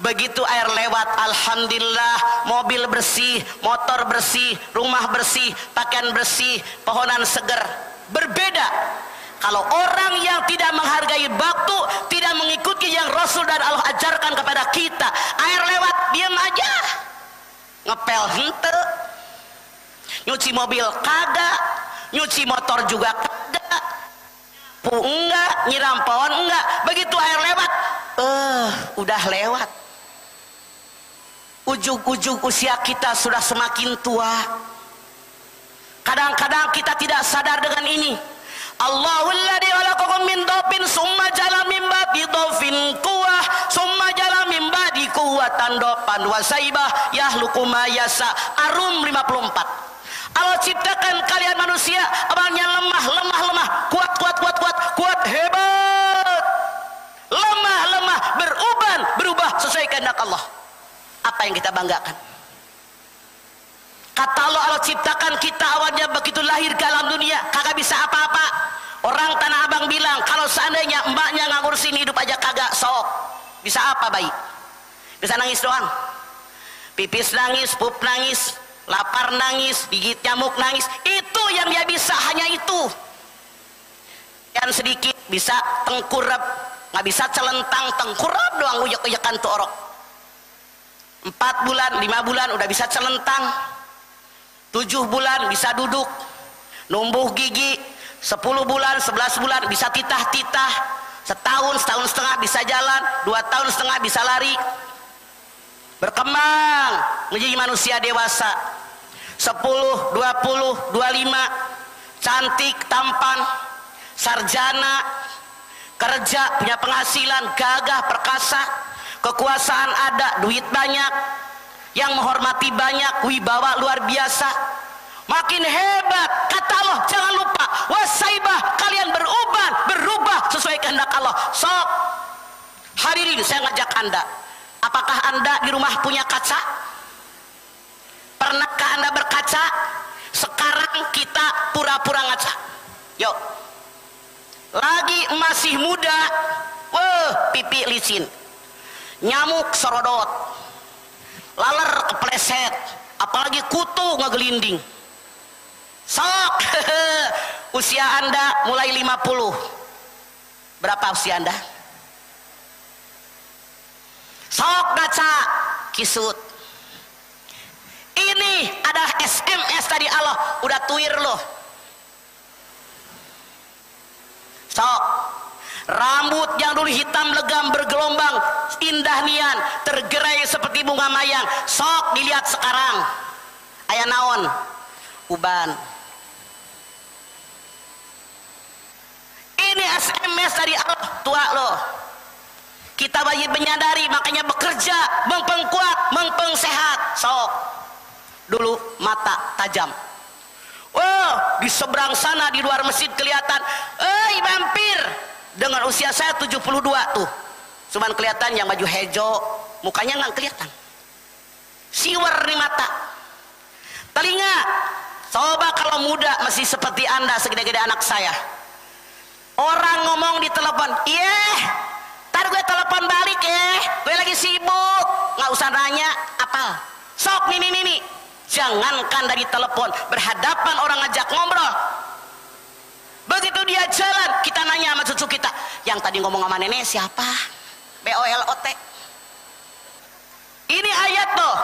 Begitu air lewat, alhamdulillah, mobil bersih, motor bersih, rumah bersih, pakaian bersih, pohonan seger. Berbeda kalau orang yang tidak menghargai waktu, tidak mengikuti yang Rasul dan Allah ajarkan kepada kita. Air lewat, diam aja, ngepel hente, nyuci mobil kagak, nyuci motor juga kagak, enggak, nyiram pohon enggak. Begitu air lewat, udah lewat. Ujung-ujung usia kita sudah semakin tua. Kadang-kadang kita tidak sadar dengan ini. Allahul ladzi khalaqakum min dhafin summa ja'ala min ba'di dhafin quwwah summa ja'ala min ba'di quwwatan dhafan wa saibah yakhluqu ma yasha. Ar-Rum 54. Allah ciptakan kalian manusia awalnya lemah, kuat, hebat. Lemah, berubah sesuai kehendak Allah. Apa yang kita banggakan? Kata Allah ciptakan kita awalnya begitu lahir ke alam dunia kagak bisa apa-apa. Orang Tanah Abang bilang kalau seandainya mbaknya nggak ngurusin hidup aja kagak, sok bisa apa bayi? Bisa nangis doang, pipis nangis, pup nangis, lapar nangis, gigit nyamuk nangis. Itu yang dia bisa, hanya itu. Yang sedikit bisa tengkurap, nggak bisa celentang, tengkurap doang, uyek-uyekan tuh orok. 4 bulan, 5 bulan udah bisa celentang. 7 bulan bisa duduk, numbuh gigi. 10 bulan, 11 bulan bisa titah-titah. Setahun setengah bisa jalan. 2 tahun setengah bisa lari. Berkembang menjadi manusia dewasa. 10, 20, 25, cantik, tampan, sarjana, kerja, punya penghasilan, gagah, perkasa, kekuasaan ada, duit banyak, yang menghormati banyak, wibawa luar biasa, makin hebat. Kata Allah, jangan lupa wasaibah, kalian berubah sesuai kehendak Allah. Sok hadirin, saya ngajak anda, apakah anda di rumah punya kaca? Pernahkah anda berkaca? Sekarang kita pura-pura ngaca. Yuk, lagi masih muda, pipi licin, nyamuk serodot, laler kepleset, apalagi kutu ngegelinding. Sok usia anda mulai 50. Berapa usia anda? Sok ngaca kisut. Ini ada SMS tadi Allah udah tuir loh. Sok rambut yang dulu hitam legam bergelombang, indah nian, tergerai seperti bunga mayang, sok dilihat sekarang. Aya naon? Uban. Ini SMS dari Allah, tua loh. Kita wajib menyadari, makanya bekerja, mengpeng kuat, mengpeng sehat. Sok. Dulu mata tajam. Di seberang sana di luar masjid kelihatan, mampir. Dengan usia saya 72 tuh, cuman kelihatan yang baju hejo, mukanya nggak kelihatan. Siwer di mata. Telinga, coba kalau muda masih seperti anda, segede-gede anak saya. Orang ngomong di telepon, ntar gue telepon balik gue lagi sibuk, nggak usah nanya, apal. Sok nih, Jangankan dari telepon, berhadapan orang ngajak ngobrol. Begitu dia jalan, kita nanya sama cucu kita, yang tadi ngomong sama nenek siapa? BOLOT. Ini ayat loh,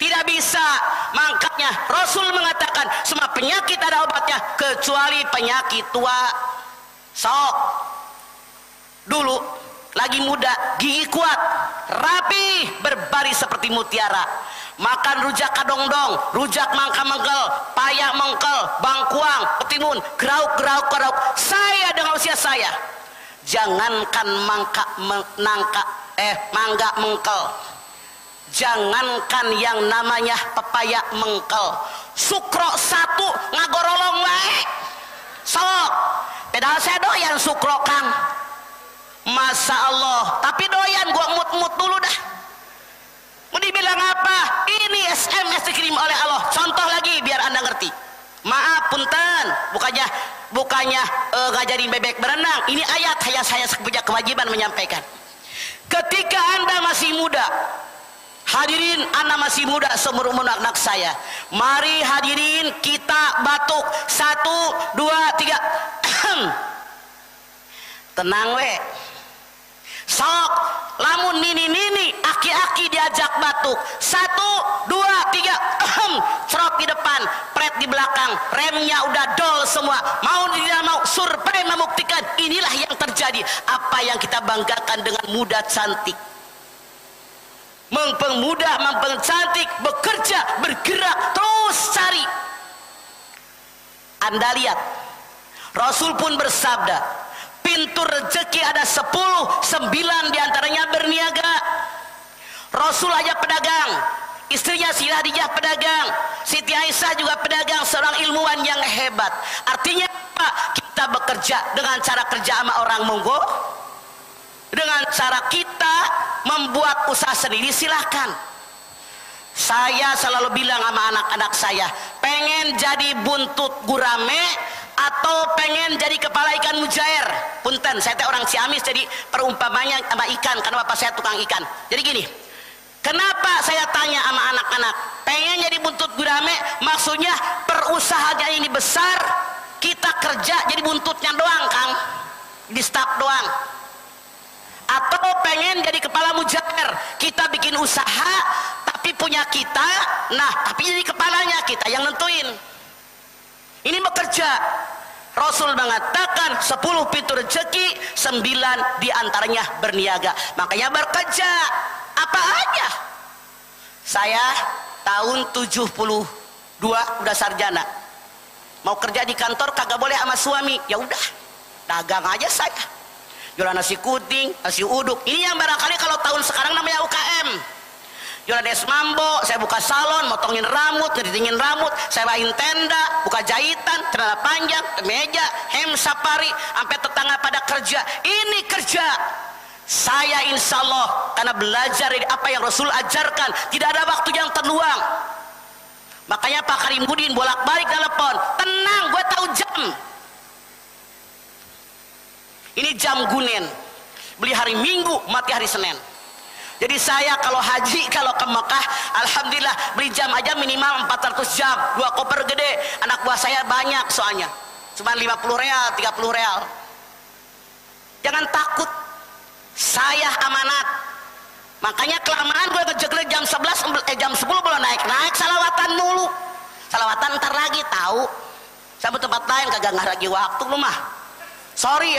tidak bisa. Makanya Rasul mengatakan semua penyakit ada obatnya kecuali penyakit tua. Sok dulu lagi muda, gigi kuat, rapi, berbaris seperti mutiara. Makan rujak kadongdong, rujak mangka mengkel, payak mengkel, bangkuang, petimun, gerauk. Saya dengan usia saya, jangankan mangga mengkel, jangankan yang namanya pepaya mengkel, sukro satu ngagorolong wae. Sok, padahal saya doyan sukro Kang. Masya Allah, tapi doyan gua mut dulu dah. Mau dibilang apa? Ini SMS dikirim oleh Allah. Contoh lagi biar Anda ngerti. Maaf punten, bukannya nggak jadi bebek berenang. Ini ayat saya punya kewajiban menyampaikan. Ketika Anda masih muda, hadirin, Anda masih muda seumur anak saya. Mari hadirin kita batuk 1, 2, 3. Tenang we. Sok lamun nini aki-aki diajak batuk 1, 2, 3 cerot di depan, pret di belakang, remnya udah dol semua, mau tidak mau survei membuktikan inilah yang terjadi. Apa yang kita banggakan dengan muda cantik, mempermuda, mempercantik, bekerja, bergerak, terus cari. Anda lihat Rasul pun bersabda, pintu rezeki ada 10, 9 diantaranya berniaga. Rasul aja pedagang, istrinya Siti Khadijah pedagang, Siti Aisyah juga pedagang, seorang ilmuwan yang hebat. Artinya apa? Kita bekerja dengan cara kerja sama orang monggo, dengan cara kita membuat usaha sendiri silahkan. Saya selalu bilang sama anak-anak saya, pengen jadi buntut gurame atau pengen jadi kepala ikan mujair? Punten, saya orang Ciamis, jadi perumpamannya sama ikan, karena bapak saya tukang ikan. Jadi gini, kenapa saya tanya sama anak-anak pengen jadi buntut gurame? Maksudnya perusahaannya ini besar, kita kerja jadi buntutnya doang Kang, di staf doang. Atau pengen jadi kepala mujair, kita bikin usaha tapi punya kita, nah tapi jadi kepalanya kita yang nentuin. Ini bekerja. Rasul mengatakan 10 pintu rezeki, 9 diantaranya berniaga. Makanya bekerja apa aja. Saya tahun 72 udah sarjana, mau kerja di kantor kagak boleh sama suami, ya udah dagang aja saya, jualan nasi kuning, nasi uduk. Ini yang barangkali kalau tahun sekarang namanya UKM. Jualan es mambo, saya buka salon, motongin rambut, ngeritingin rambut, saya bawain tenda, buka jahitan, celana panjang, meja, hem safari, sampai tetangga pada kerja. Ini kerja. Saya insya Allah karena belajar dari apa yang Rasul ajarkan, tidak ada waktu yang terluang. Makanya Pak Karimudin bolak-balik telepon, tenang, gue tahu jam. Ini jam gunen, beli hari Minggu, mati hari Senin. Jadi saya kalau haji, kalau ke Mekah, alhamdulillah beli jam aja minimal 400 jam, 2 koper gede. Anak buah saya banyak soalnya, cuma 50 real, 30 real. Jangan takut, saya amanat. Makanya kelamaan gue ngejeglek jam 10 belum naik salawatan mulu. Salawatan ntar lagi tahu. Saya tempat lain kagak lagi waktu lu mah. Sorry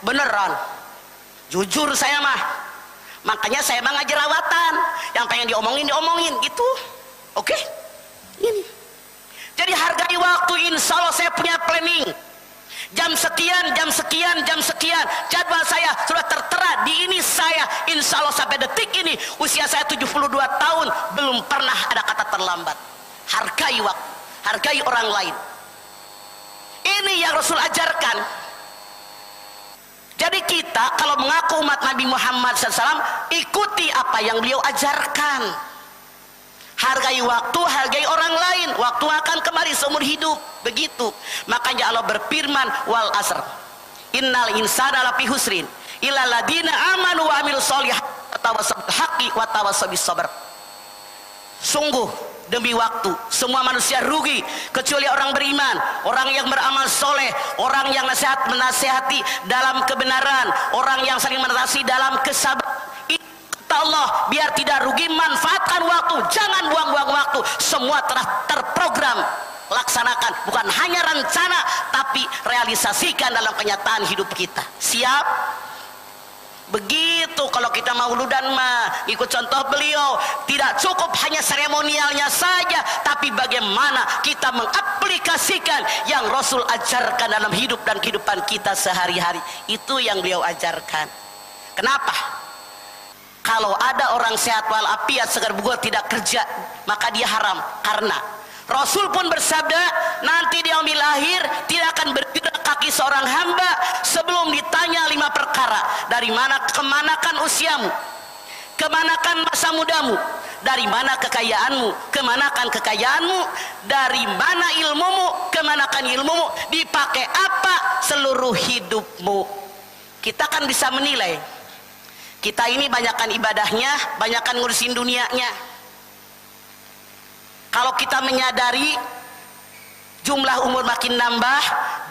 beneran. Jujur saya mah. Makanya saya mah ngajar rawatan, yang pengen diomongin gitu. Oke? Ini. Jadi hargai waktu, insya Allah saya punya planning. Jam sekian, jadwal saya sudah tertera di ini saya. Insya Allah sampai detik ini, usia saya 72 tahun, belum pernah ada kata terlambat. Hargai waktu, hargai orang lain. Ini yang Rasul ajarkan. Jadi kita kalau mengaku umat Nabi Muhammad SAW, ikuti apa yang beliau ajarkan. Hargai waktu, hargai orang lain. Waktu akan kembali seumur hidup. Begitu. Makanya Allah berfirman, wal asr, innal insana lafi husrin illa ladina amanu wa amilus solihat wa tawassaw bil haqqi wa tawassaw bis sabr. Sungguh demi waktu. Semua manusia rugi kecuali orang beriman, orang yang beramal soleh, orang yang menasihati dalam kebenaran, orang yang saling menasihati dalam kesabaran. Kata Allah, biar tidak rugi, manfaatkan waktu, jangan buang-buang waktu. Semua telah terprogram, laksanakan, bukan hanya rencana tapi realisasikan dalam kenyataan hidup kita. Siap? Begitu kalau kita mauludan mah ikut contoh beliau, tidak cukup hanya seremonialnya saja, tapi bagaimana kita mengaplikasikan yang Rasul ajarkan dalam hidup dan kehidupan kita sehari-hari. Itu yang beliau ajarkan. Kenapa? Kalau ada orang sehat walafiat segar bugar tidak kerja, maka dia haram. Karena Rasul pun bersabda, nanti di yaumil akhir tidak akan bergerak kaki seorang hamba sebelum ditanya 5 perkara. Dari mana, kemanakan usiamu? Kemanakan masa mudamu? Dari mana kekayaanmu? Kemanakan kekayaanmu? Dari mana ilmumu? Kemanakan ilmumu? Dipakai apa seluruh hidupmu? Kita kan bisa menilai. Kita ini banyakkan ibadahnya, banyakkan ngurusin dunianya. Kalau kita menyadari jumlah umur makin nambah,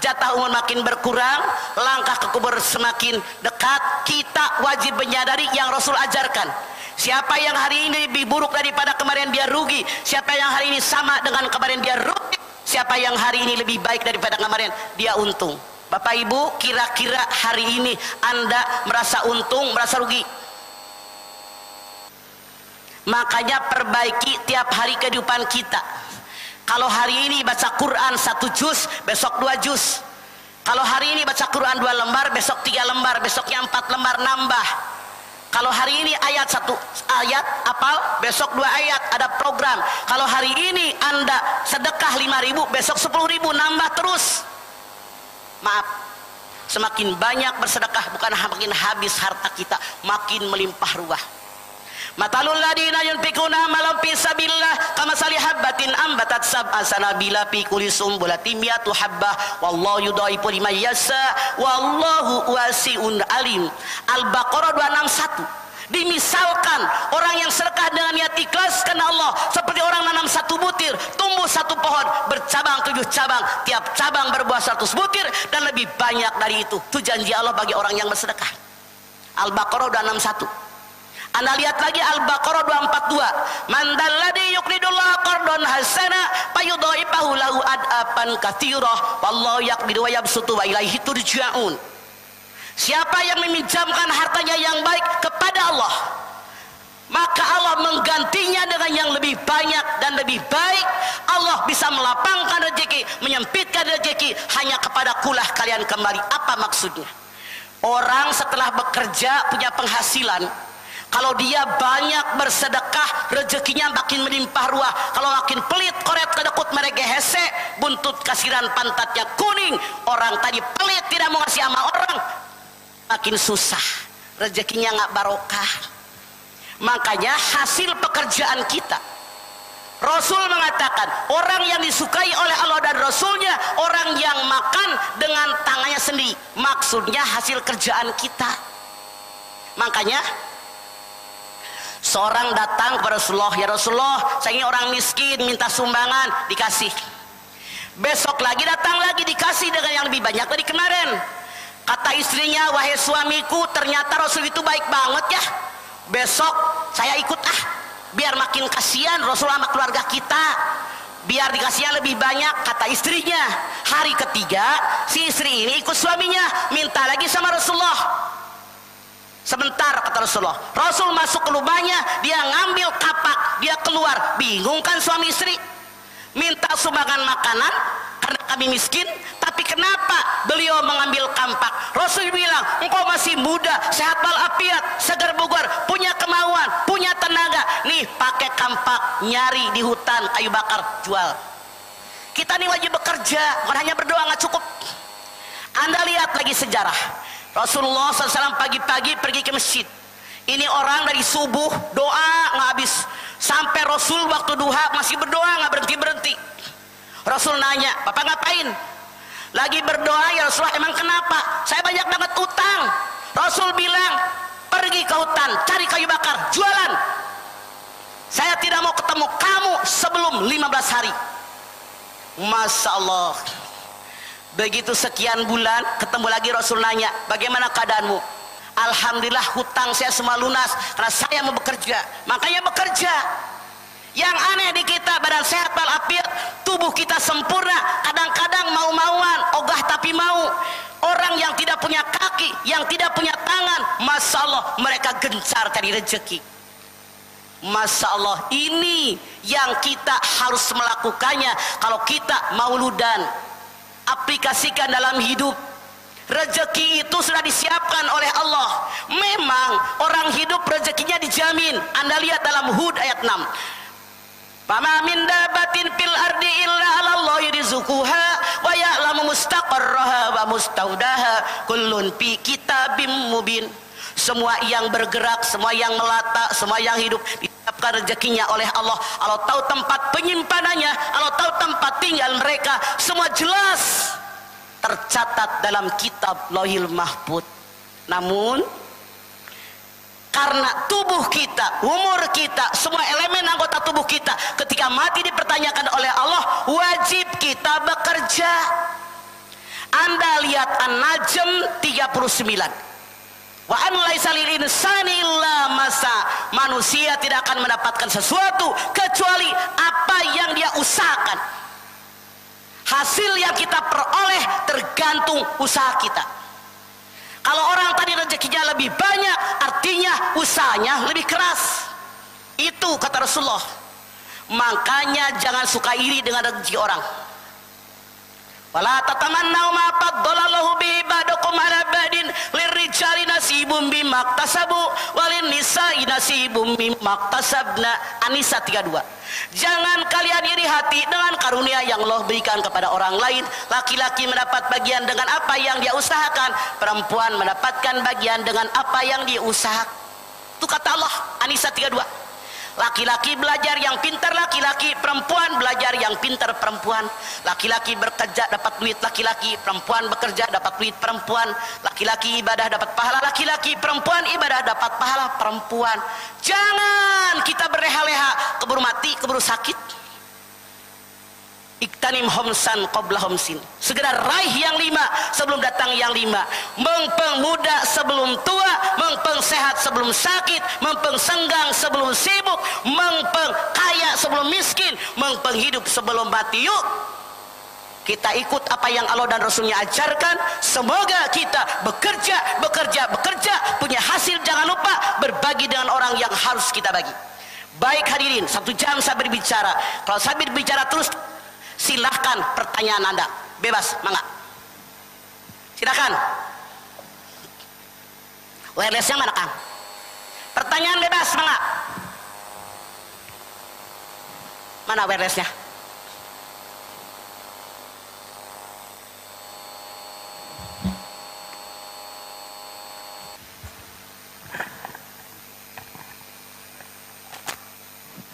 jatah umur makin berkurang, langkah ke kubur semakin dekat, kita wajib menyadari yang Rasul ajarkan. Siapa yang hari ini lebih buruk daripada kemarin, dia rugi. Siapa yang hari ini sama dengan kemarin, dia rugi. Siapa yang hari ini lebih baik daripada kemarin, dia untung. Bapak Ibu, kira-kira hari ini Anda merasa untung, merasa rugi? Makanya perbaiki tiap hari kehidupan kita. Kalau hari ini baca Quran 1 juz, besok 2 juz. Kalau hari ini baca Quran 2 lembar, besok 3 lembar, besoknya 4 lembar nambah. Kalau hari ini ayat 1 ayat apal, besok 2 ayat, ada program. Kalau hari ini Anda sedekah 5.000, besok 10.000, nambah terus. Maaf, semakin banyak bersedekah bukan makin habis harta kita, makin melimpah ruah. Matalul ladina yunfikuna malam fi sabilillah kamasali habbatin ambatat sab'a sanabila fi kulli sumbulatin mi'atu habbah wallahu yudhaifu liman yasha wallahu wasi'un alim. Al-Baqarah 261. Dimisalkan orang yang sedekah dengan niat ikhlas karena Allah seperti orang nanam 1 butir, tumbuh 1 pohon, bercabang 7 cabang, tiap cabang berbuah 100 butir dan lebih banyak dari itu. Itu janji Allah bagi orang yang bersedekah. Al-Baqarah 261. Anda lihat lagi Al-Baqarah 242. Man dalladzi yuqridullaha qardan hasana fayudhaifahu lahu ad'afan katsirah wallahu yaqbidu wa yabsutu wa ilaihi turja'un. Siapa yang meminjamkan hartanya yang baik kepada Allah, maka Allah menggantinya dengan yang lebih banyak dan lebih baik. Allah bisa melapangkan rezeki, menyempitkan rezeki, hanya kepada kulah kalian kembali. Apa maksudnya? Orang setelah bekerja punya penghasilan, kalau dia banyak bersedekah, rezekinya makin melimpah ruah. Kalau makin pelit, koret kedekut mereka hese, buntut kasiran pantatnya kuning. Orang tadi pelit tidak mau ngasih sama orang, makin susah, rezekinya nggak barokah. Makanya hasil pekerjaan kita, Rasul mengatakan orang yang disukai oleh Allah dan Rasulnya, orang yang makan dengan tangannya sendiri. Maksudnya hasil kerjaan kita. Makanya seorang datang kepada Rasulullah, ya Rasulullah, saya ini orang miskin, minta sumbangan, dikasih. Besok lagi datang lagi, dikasih dengan yang lebih banyak dari kemarin. Kata istrinya, wahai suamiku, ternyata Rasul itu baik banget ya. Besok saya ikut biar makin kasihan Rasul sama keluarga kita, biar dikasihnya lebih banyak. Kata istrinya. Hari ketiga si istri ini ikut suaminya, minta lagi sama Rasulullah. Sebentar, kata Rasulullah. Rasul masuk ke rumahnya, dia ngambil kapak, dia keluar. Bingung kan suami istri, minta sumbangan makanan karena kami miskin, tapi kenapa beliau mengambil kampak? Rasul bilang, engkau masih muda, sehat walafiat, segar bugar, punya kemauan, punya tenaga. Nih, pakai kampak, nyari di hutan kayu bakar, jual. Kita nih wajib bekerja, bukan hanya berdoa nggak cukup. Anda lihat lagi sejarah. Rasulullah SAW pagi-pagi pergi ke masjid. Ini orang dari subuh doa nggak habis, sampai Rasul waktu duha masih berdoa nggak berhenti-berhenti. Rasul nanya, Bapak ngapain? Lagi berdoa. Ya Rasulullah, emang kenapa? Saya banyak banget utang. Rasul bilang, pergi ke hutan, cari kayu bakar, jualan. Saya tidak mau ketemu kamu sebelum 15 hari. Masya Allah. Begitu sekian bulan ketemu lagi, Rasul nanya, bagaimana keadaanmu? Alhamdulillah hutang saya semua lunas karena saya mau bekerja. Makanya bekerja. Yang aneh di kita, badan sehat walafiat, tubuh kita sempurna, kadang-kadang mau-mauan, ogah tapi mau. Orang yang tidak punya kaki, yang tidak punya tangan, Masya Allah, mereka gencar cari rezeki. Masya Allah, ini yang kita harus melakukannya kalau kita mauludan. Aplikasikan dalam hidup. Rezeki itu sudah disiapkan oleh Allah. Memang orang hidup rezekinya dijamin. Anda lihat dalam Hud ayat 6. Fama min dabatin fil ardi illa 'ala Allahi rizquha wa ya'lamu mustaqarraha wa mustaudaha kullun fi kitabim mubin. Semua yang bergerak, semua yang melata, semua yang hidup disiapkan rezekinya oleh Allah. Allah tahu tempat penyimpanannya, Allah tahu tempat tinggal mereka, semua jelas tercatat dalam kitab Lauhil Mahfuz. Namun karena tubuh kita, umur kita, semua elemen anggota tubuh kita ketika mati dipertanyakan oleh Allah, wajib kita bekerja. Anda lihat An-Najm 39. Wa an laisa lil insani illa masa. Manusia tidak akan mendapatkan sesuatu kecuali apa yang dia usahakan. Hasil yang kita peroleh tergantung usaha kita. Kalau orang tadi rezekinya lebih banyak, artinya usahanya lebih keras. Itu kata Rasulullah. Makanya jangan suka iri dengan rezeki orang. Wala tatamannau ma faddalallahu bihi ba'dakum 'ala ba'din lirrijali nasibum bimaktasabu walin nisa'i nasibum bimaktasabna. An-Nisa 32. Jangan kalian iri hati dengan karunia yang Allah berikan kepada orang lain. Laki-laki mendapat bagian dengan apa yang dia usahakan, perempuan mendapatkan bagian dengan apa yang dia usahakan. Itu kata Allah, An-Nisa 32. Laki-laki belajar yang pintar laki-laki, perempuan belajar yang pintar perempuan. Laki-laki bekerja dapat duit laki-laki, perempuan bekerja dapat duit perempuan. Laki-laki ibadah dapat pahala laki-laki, perempuan ibadah dapat pahala perempuan. Jangan kita berleha-leha, keburu mati, keburu sakit. Iktanim homsan qabla homsin. Segera raih yang 5 sebelum datang yang 5. Mempeng muda sebelum tua, mempeng sehat sebelum sakit, mempeng senggang sebelum sibuk, mempeng kaya sebelum miskin, mempeng hidup sebelum mati. Yuk kita ikut apa yang Allah dan Rasulnya ajarkan. Semoga kita bekerja, punya hasil. Jangan lupa berbagi dengan orang yang harus kita bagi. Baik hadirin, 1 jam saya berbicara. Kalau saya berbicara terus, silahkan pertanyaan Anda, bebas, mangga. Silakan. Wirelessnya mana, Kang? Pertanyaan bebas, mangga. Mana wirelessnya?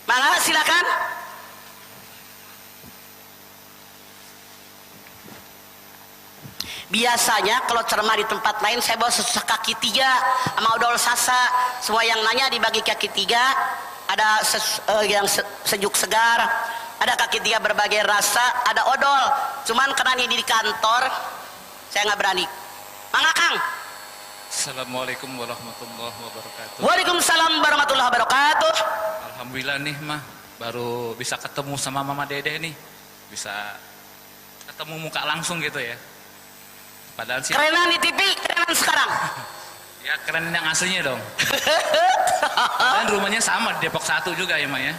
Mangga, silakan. Biasanya kalau ceramah di tempat lain saya bawa kaki 3 sama odol sasa. Semua yang nanya dibagi kaki 3. Ada yang sejuk segar, ada kaki 3 berbagai rasa, ada odol. Cuman karena ini di kantor, saya nggak berani. Mangga, Kang.
Assalamualaikum warahmatullahi wabarakatuh.
Waalaikumsalam warahmatullahi wabarakatuh.
Alhamdulillah nih mah baru bisa ketemu sama Mama Dede nih, bisa ketemu muka langsung gitu ya. Padahal sih
Kerenan di TV, kerenan sekarang.
ya keren yang aslinya dong. Dan rumahnya sama di Depok 1 juga ya Ma ya.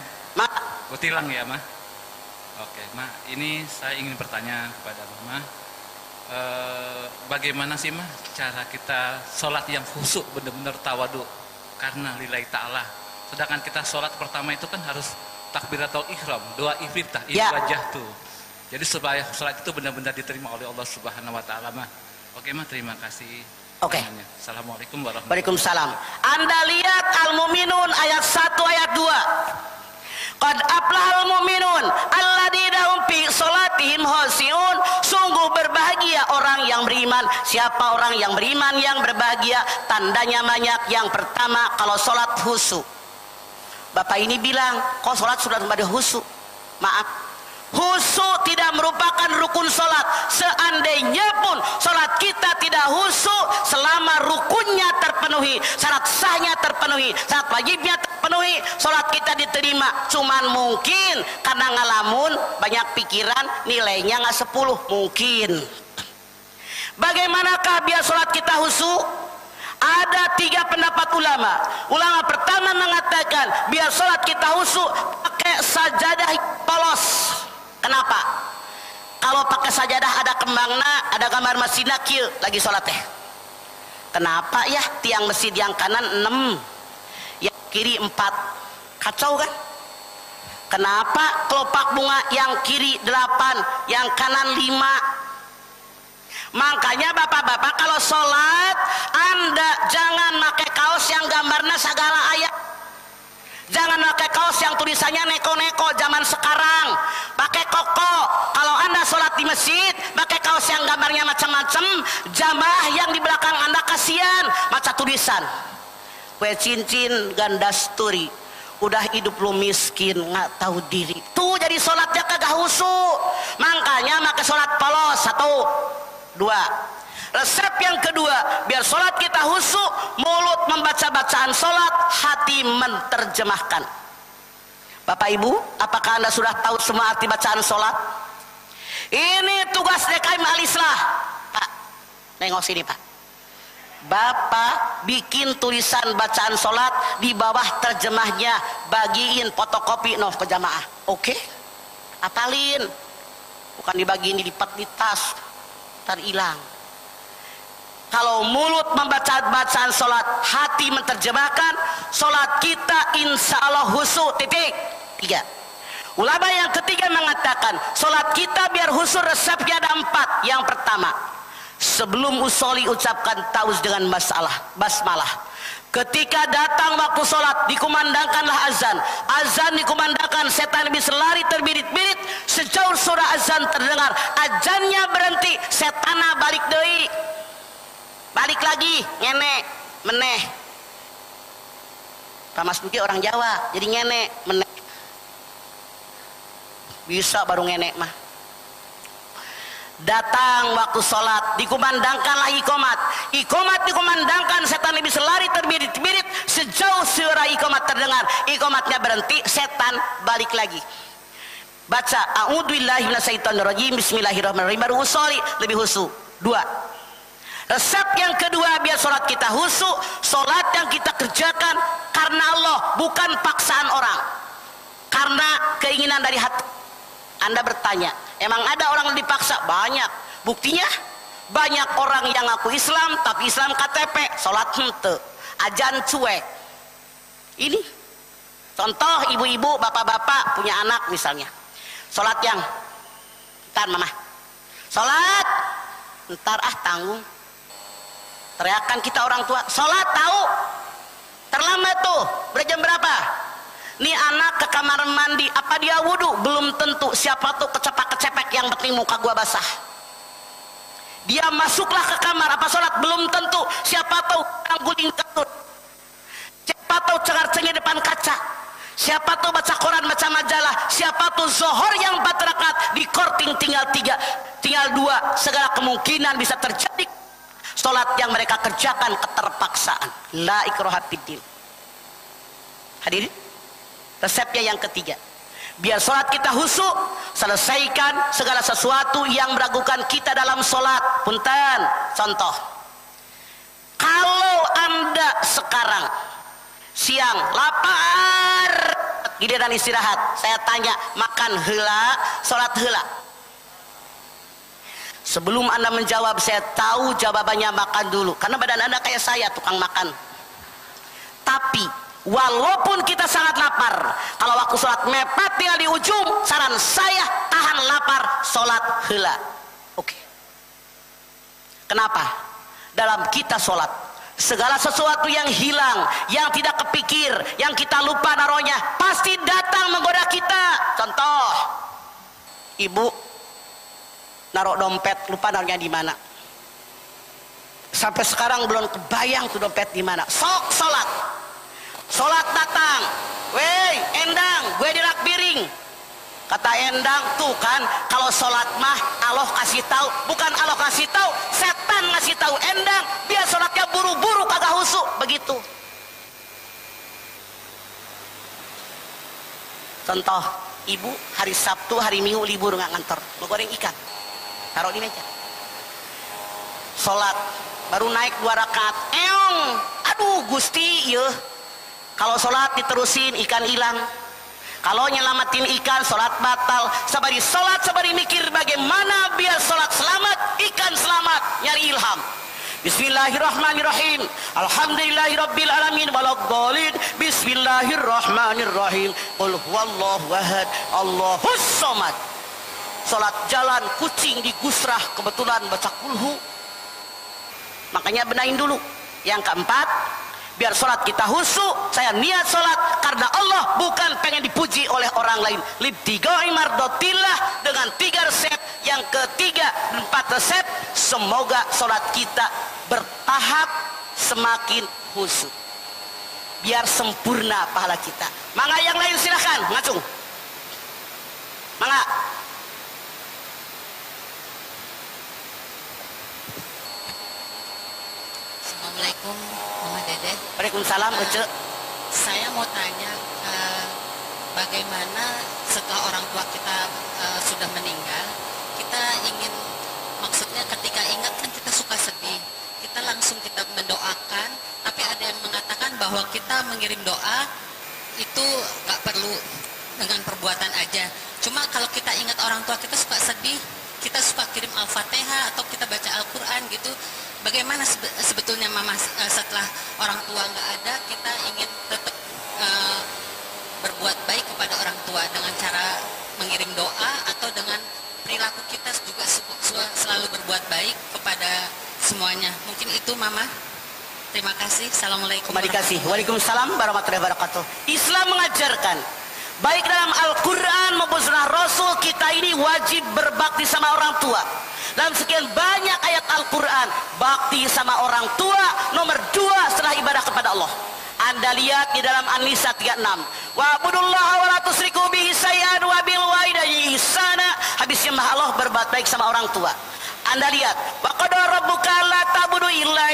Kutilang ya Ma. Oke Ma, ini saya ingin bertanya kepada Mama, bagaimana sih Ma cara kita sholat yang khusyuk, benar-benar tawadu karena lillahi ta'ala. Sedangkan kita sholat pertama itu kan harus takbiratul ihram, doa iftitah, ini wajah tuh. Jadi supaya sholat itu benar-benar diterima oleh Allah Subhanahu Wa Taala Ma. Oke Ma, terima kasih.
Oke.
Assalamualaikum warahmatullahi wabarakatuh.
Waalaikumsalam. Anda lihat Al-Mu'minun ayat 1 ayat 2. Qad aflahal mu'minun alladzina hum fi sholatihim khashi'un. Sungguh berbahagia orang yang beriman. Siapa orang yang beriman yang berbahagia? Tandanya banyak. Yang pertama, kalau sholat khusyuk. Bapak ini bilang, kok sholat sudah ada khusyuk? Maaf, khusyuk tidak merupakan rukun sholat. Seandainya pun sholat kita tidak khusyuk, selama rukunnya terpenuhi, syarat sahnya terpenuhi, syarat wajibnya terpenuhi, sholat kita diterima. Cuman mungkin karena ngalamun banyak pikiran, nilainya nggak 10 mungkin. Bagaimanakah biar sholat kita khusyuk? Ada 3 pendapat ulama. Ulama pertama mengatakan biar sholat kita khusyuk pakai sajadah polos. Kenapa? Kalau pakai sajadah ada kembangna, ada gambar masjidna kieu lagi sholat teh. Kenapa ya tiang masjid yang kanan 6, yang kiri 4? Kacau kan? Kenapa kelopak bunga yang kiri 8, yang kanan 5? Makanya bapak-bapak kalau sholat Anda jangan pakai kaos yang gambarnya segala ayat, jangan pakai kaos yang tulisannya neko-neko zaman sekarang, pakai koko. Kalau Anda sholat di masjid pakai kaos yang gambarnya macam-macam, jamaah yang di belakang Anda kasihan baca tulisan kue cincin ganda sturi, udah hidup lu miskin nggak tahu diri, tuh jadi sholatnya kagak khusyuk. Makanya pakai sholat polos. 1, 2. Resep yang kedua, biar sholat kita khusyuk, mulut membaca bacaan sholat, hati menerjemahkan. Bapak Ibu, apakah Anda sudah tahu semua arti bacaan sholat? Ini tugas DKM Al-Islah. Pak, nengok sini Pak. Bapak bikin tulisan bacaan sholat, di bawah terjemahnya bagiin fotokopi ke jamaah. Oke? Apalin, bukan dibagiin dilipat di tas, ntar hilang. Kalau mulut membaca bacaan sholat, hati menerjemahkan, sholat kita insya Allah khusyuk. Titik. 3. Ulama yang ketiga mengatakan sholat kita biar khusyuk resepnya ada 4. Yang pertama, sebelum usoli ucapkan tauz dengan basmalah. Ketika datang waktu sholat dikumandangkanlah azan. Azan dikumandangkan, setan bisa lari terbirit-birit. Sejauh suara azan terdengar, azannya berhenti, setana balik deui, balik lagi ngenek meneh. Pak Mas Duki orang Jawa, jadi ngenek meneh bisa baru ngenek mah. Datang waktu sholat dikumandangkanlah ikomat dikumandangkan, setan bisa lari terbirit-birit. Sejauh suara ikomat terdengar, ikomatnya berhenti, setan balik lagi. Baca a'udzubillahi minasyaitonirrajim, bismillahirrahmanirrahim, baru usolli, lebih khusyuk. 2. Resep yang kedua biar sholat kita khusyuk, sholat yang kita kerjakan karena Allah, bukan paksaan orang, karena keinginan dari hati. Anda bertanya, emang ada orang yang dipaksa? Banyak. Buktinya banyak orang yang ngaku Islam tapi Islam KTP, sholat hente, ajan cuek. Ini contoh ibu-ibu, bapak-bapak punya anak misalnya, sholat yang ntar mama sholat, ntar tanggung. Teriakan kita orang tua, sholat tahu terlambat tuh, berjam berapa? Nih anak ke kamar mandi, apa dia wudhu? Belum tentu. Siapa tuh kecepak-kecepek, yang penting muka gua basah. Dia masuklah ke kamar, apa sholat? Belum tentu. Siapa tahu guling ketut, siapa tahu cengar-cengir depan kaca, siapa tahu baca koran, baca majalah, siapa tuh zohor yang 4 rakaat di korting tinggal 3, tinggal 2. Segala kemungkinan bisa terjadi. Sholat yang mereka kerjakan keterpaksaan. La ikraha fiddin. Hadirin, resepnya yang ketiga, biar sholat kita khusyuk, selesaikan segala sesuatu yang meragukan kita dalam sholat. Punten, contoh, kalau Anda sekarang siang lapar, giliran istirahat, saya tanya, makan heula, sholat heula? Sebelum Anda menjawab, saya tahu jawabannya makan dulu, karena badan Anda kayak saya, tukang makan. Tapi walaupun kita sangat lapar, kalau waktu sholat mepet tinggal di ujung, saran saya tahan lapar, sholat heula. Oke. Kenapa? Dalam kita sholat, segala sesuatu yang hilang, yang tidak kepikir, yang kita lupa naronya, pasti datang menggoda kita. Contoh, ibu naruh dompet, lupa naruhnya di mana. Sampai sekarang belum kebayang tuh dompet di mana. Sok sholat. Sholat datang, Weh, Endang, gue di rak piring. Kata Endang, tuh kan, kalau sholat mah Allah kasih tahu, bukan Allah kasih tahu, setan ngasih tahu Endang, biar sholatnya buru-buru kagak husuk, begitu. Contoh, ibu hari Sabtu, hari Minggu libur nggak ngantor, mau goreng ikan, taruh di meja. Sholat, baru naik 2 rakaat, aduh Gusti, iya. Kalau sholat diterusin ikan hilang. Kalau nyelamatin ikan sholat batal. Sabari sholat, sabari mikir bagaimana biar sholat selamat, ikan selamat, nyari ilham. Bismillahirrahmanirrahim. Alhamdulillahirabbil alamin waladdallin. Bismillahirrahmanirrahim. Qul huwallahu ahad, Allahus somad. Sholat jalan kucing di gusrah kebetulan baca kulhu. Makanya benahin dulu. Yang keempat, biar sholat kita khusyuk, saya niat sholat karena Allah, bukan pengen dipuji oleh orang lain. Libtigai mardotillah dengan 3 resep. Yang ketiga dan 4 resep, semoga sholat kita bertahap semakin khusyuk, biar sempurna pahala kita. Mangga yang lain silahkan ngacung. Mangga.
Assalamualaikum Mama Dede.
Waalaikumsalam Ece.
Saya mau tanya, bagaimana setelah orang tua kita sudah meninggal, kita ingin, maksudnya ketika ingat kan kita suka sedih, kita langsung kita mendoakan, tapi ada yang mengatakan bahwa kita mengirim doa itu gak perlu dengan perbuatan aja. Cuma kalau kita ingat orang tua kita suka sedih, kita suka kirim Al-Fatihah atau kita baca Al-Quran gitu. Bagaimana sebetulnya Mama setelah orang tua nggak ada, kita ingin tetap berbuat baik kepada orang tua dengan cara mengirim doa atau dengan perilaku kita juga selalu berbuat baik kepada semuanya. Mungkin itu Mama. Terima kasih. Assalamualaikum.
Waalaikumsalam warahmatullahi wabarakatuh. Islam mengajarkan, baik dalam Al-Quran maupun sunnah Rasul, kita ini wajib berbakti sama orang tua. Dalam sekian banyak ayat Al-Quran, bakti sama orang tua nomor 2 setelah ibadah kepada Allah. Anda lihat di dalam An-Nisa 36. Wa'budullaha wa la tusyriku bihi syai'an wa bil walidayni ihsana. Habisnya mah Allah berbuat baik sama orang tua. Anda lihat, wa qadara rabbuka alla ta'budu illa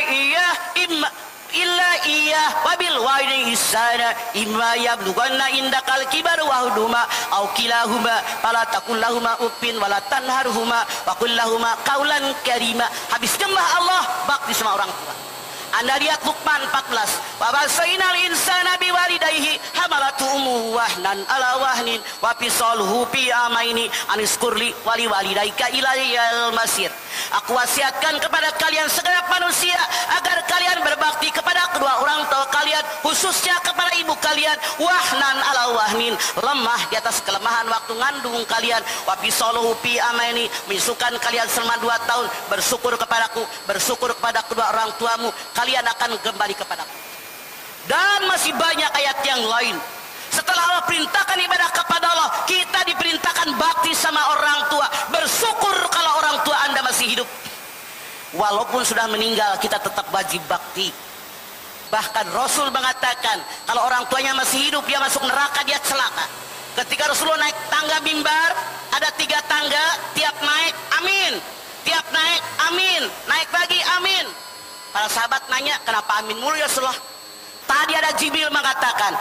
iyyah wa bil walidayni ihsana imma yablughanna indakal kibar wa huduma aw kilahuma fala taqul lahumā uffin wa la tanharhuma wa qul lahumā qawlan karīma. Habisnya mah Allah bakti sama orang tua. Anda lihat Luqman 14. Wa basainal insana biwalidayhi hamalatu ummuhu wahnan ala wahnin wa fisaluhu fi amaini aniskurli wali walidayka ilayal masir. Aku wasiatkan kepada kalian segenap manusia agar kalian berbakti kepada kedua orang tua kalian, khususnya kepada ibu kalian. Wahnan ala wahnin, lemah di atas kelemahan waktu ngandung kalian. Wa fisaluhu fi amaini, menyusukan kalian selama 2 tahun. Bersyukur kepadaku, bersyukur kepada kedua orang tuamu, kalian akan kembali kepadaku. Dan masih banyak ayat yang lain. Setelah Allah perintahkan ibadah kepada Allah, kita diperintahkan bakti sama orang tua. Bersyukur kalau orang tua Anda masih hidup. Walaupun sudah meninggal, kita tetap wajib bakti. Bahkan Rasul mengatakan, kalau orang tuanya masih hidup, dia masuk neraka, dia celaka. Ketika Rasulullah naik tangga mimbar, ada 3 tangga, tiap naik, amin. Tiap naik, amin. Naik lagi, amin. Para sahabat nanya, kenapa amin mulu ya Rasulullah? Tadi ada Jibril mengatakan,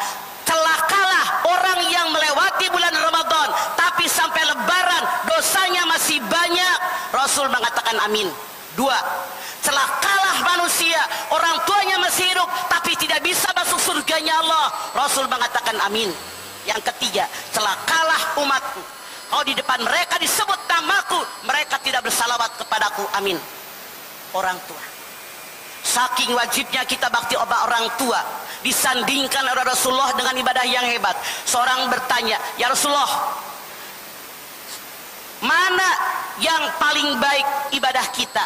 celakalah orang yang melewati bulan Ramadan tapi sampai Lebaran dosanya masih banyak. Rasul mengatakan amin. 2, celakalah manusia orang tuanya masih hidup tapi tidak bisa masuk surganya Allah. Rasul mengatakan amin. Yang ketiga, celakalah umatku, kalau di depan mereka disebut namaku, mereka tidak bersalawat kepadaku, amin. Orang tua, saking wajibnya kita bakti obat orang tua, disandingkan oleh Rasulullah dengan ibadah yang hebat. Seorang bertanya, ya Rasulullah, mana yang paling baik ibadah kita?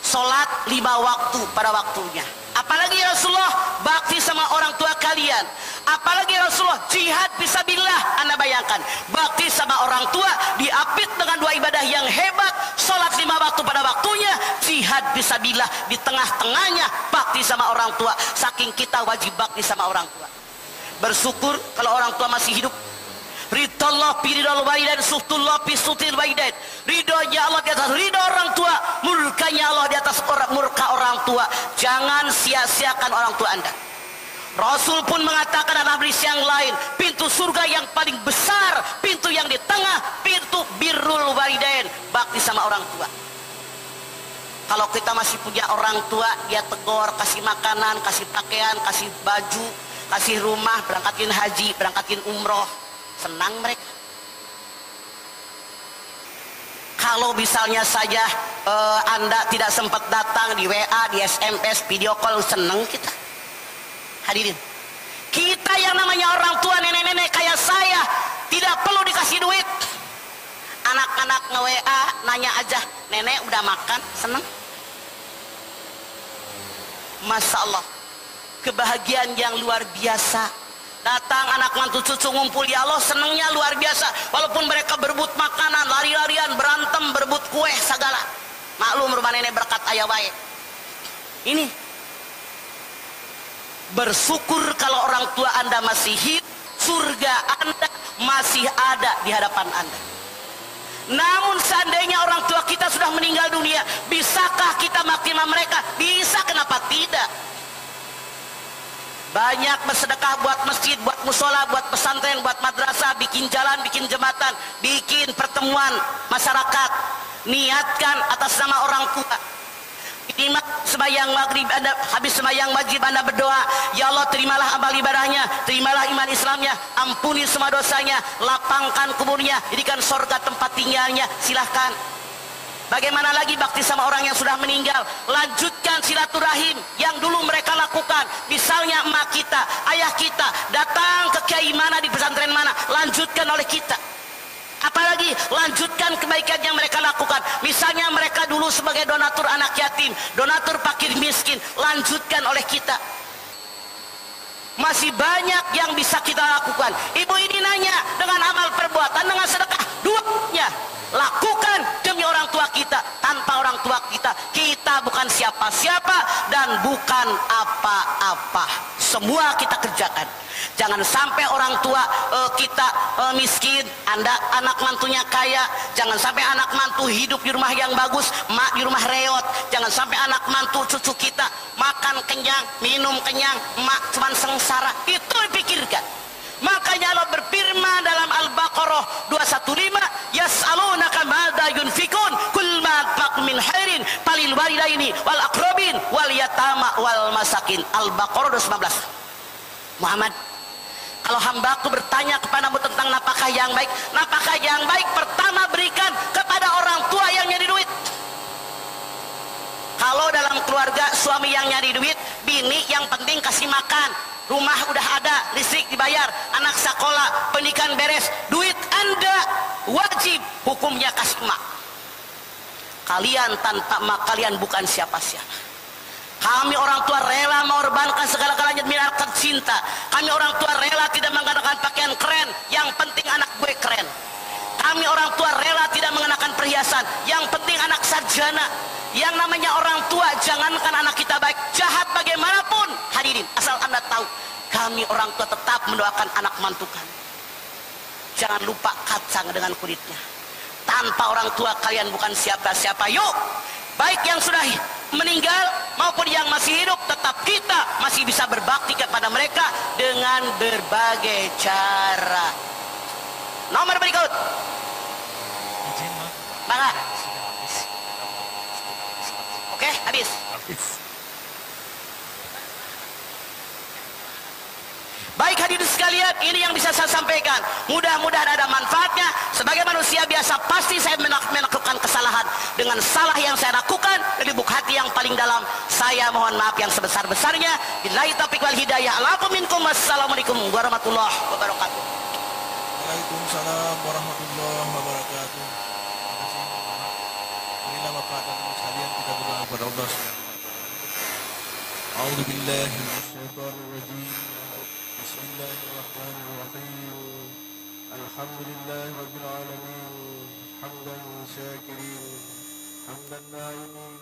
Sholat 5 waktu pada waktunya. Apalagi ya Rasulullah, bakti sama orang tua kalian. Apalagi ya Rasulullah, jihad fisabilillah. Anda bayangkan, bakti sama orang tua diapit dengan 2 ibadah yang hebat. Sholat 5 waktu pada waktunya, jihad fisabilillah di tengah-tengahnya, bakti sama orang tua. Saking kita wajib bakti sama orang tua. bersyukur kalau orang tua masih hidup. Ridallah fi ridal walidain, suhtullah fi suhtil walidain. Ridhonya Allah di atas ridho orang tua, murkanya Allah di atas murka orang tua. Jangan sia-siakan orang tua Anda. Rasul pun mengatakan dalam hadis yang lain, pintu surga yang paling besar, pintu yang di tengah, pintu birrul walidain, bakti sama orang tua. Kalau kita masih punya orang tua, dia tegur, kasih makanan, kasih pakaian, kasih baju, kasih rumah, berangkatin haji, berangkatin umroh, senang mereka. Kalau misalnya saja Anda tidak sempat datang di WA, di SMS, video call, senang kita. Hadirin, kita yang namanya orang tua, nenek-nenek kayak saya, tidak perlu dikasih duit. Anak-anak nge-WA, nanya aja, nenek udah makan, senang. Masya Allah, kebahagiaan yang luar biasa. Datang anak mantu cucu ngumpul, ya Allah senangnya luar biasa. Walaupun mereka berebut makanan, lari-larian, berantem, berebut kue segala. Maklum rumah nenek berkat ayah baik. Ini bersyukur kalau orang tua Anda masih hidup, surga Anda masih ada di hadapan Anda. Namun seandainya orang tua kita sudah meninggal dunia, bisakah kita maksimal mereka? Bisa, kenapa tidak? Banyak bersedekah buat masjid, buat musola, buat pesantren, buat madrasah, bikin jalan, bikin jembatan, bikin pertemuan masyarakat. Niatkan atas nama orang tua. Imam sembahyang maghrib Anda, habis sembahyang maghrib Anda berdoa, ya Allah terimalah amal ibadahnya, terimalah iman Islamnya, ampuni semua dosanya, lapangkan kuburnya, jadikan surga tempat tinggalnya. Silahkan. Bagaimana lagi bakti sama orang yang sudah meninggal? Lanjutkan silaturahim yang dulu mereka lakukan. Misalnya emak kita, ayah kita datang ke kiai mana, di pesantren mana, lanjutkan oleh kita. Apalagi lanjutkan kebaikan yang mereka lakukan. Misalnya mereka dulu sebagai donatur anak yatim, donatur fakir miskin, lanjutkan oleh kita. Masih banyak yang bisa kita lakukan. Ibu ini nanya, dengan amal perbuatan, dengan sedekah, duanya lakukan demi orang tua kita. Tanpa orang tua kita, kita bukan siapa-siapa dan bukan apa-apa. Semua kita kerjakan. Jangan sampai orang tua kita miskin, Anda anak mantunya kaya. Jangan sampai anak mantu hidup di rumah yang bagus, mak di rumah reot. Jangan sampai anak mantu cucu kita makan kenyang, minum kenyang, mak cuman sengsara. Itu dipikirkan. Makanya Allah berfirman dalam Al-Baqarah 215, yas'alunaka madza yunfikun kul ma anfaqtum min khairin falil walidaini wal aqrabin wal yatama wal masakin. Al-Baqarah 215. Muhammad, kalau hambaku bertanya kepadamu tentang napakah yang baik, napakah yang baik pertama berikan kepada orang tua yang nyari duit. Kalau dalam keluarga suami yang nyari duit, bini yang penting kasih makan, rumah udah ada, listrik dibayar, anak sekolah, pendidikan beres, duit Anda wajib hukumnya kasih mak. Kalian tanpa mak kalian bukan siapa-siapa. Kami orang tua rela mengorbankan segala-galanya demi anak tercinta. Kami orang tua rela tidak mengenakan pakaian keren, yang penting anak gue keren. Kami orang tua rela tidak mengenakan perhiasan, yang penting anak sarjana. Yang namanya orang tua, jangankan anak kita baik, jahat bagaimanapun, hadirin, asal Anda tahu, kami orang tua tetap mendoakan anak mantu kami. Jangan lupa kacang dengan kulitnya. Tanpa orang tua kalian bukan siapa-siapa. Yuk, baik yang sudah meninggal maupun yang masih hidup, tetap kita masih bisa berbakti kepada mereka dengan berbagai cara. Nomor berikut. Bangga. Oke, habis. Baik hadirin sekalian, ini yang bisa saya sampaikan. Mudah-mudahan ada manfaatnya. Sebagai manusia biasa, pasti saya melakukan kesalahan. Dengan salah yang saya lakukan, dari lubuk hati yang paling dalam, saya mohon maaf yang sebesar-besarnya. Billahi taufiq wal hidayah. Wassalamualaikum warahmatullahi wabarakatuh.
Waalaikumsalam warahmatullahi wabarakatuh. Terima kasih. Inilah Bapak dan Ibu sekalian, kita berdoa kepada Allah Subhanahu wa taala. A'udzu billahi minasyaitonir rajim. Bismillahirrahmanirrahim. Alhamdulillahi rabbil alamin. Hamdan syakirin, hamdan na'imin,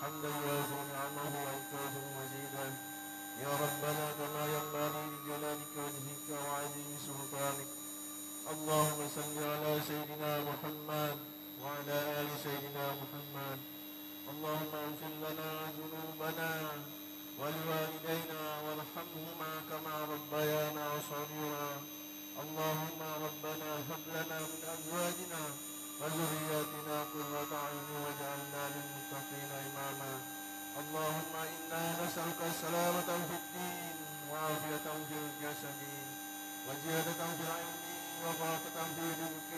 hamdan yuafi ni'amahu wa yukafi mazidah. يا ربنا كما ينبغي لجلالك وجهك وعظيم سلطانك. اللهم صل على سيدنا محمد وعلى آل سيدنا محمد. اللهم اغفر لنا ذنوبنا ولوالدينا وارحمهما كما ربيانا صغيرا. اللهم ربنا هب لنا من أزواجنا وذرياتنا قرة أعين واجعلنا للمتقين إماما. اللهم إنا نسألك السلامة في الدين وعافية في الجسد وزيادة في العلم وبركة في الرزق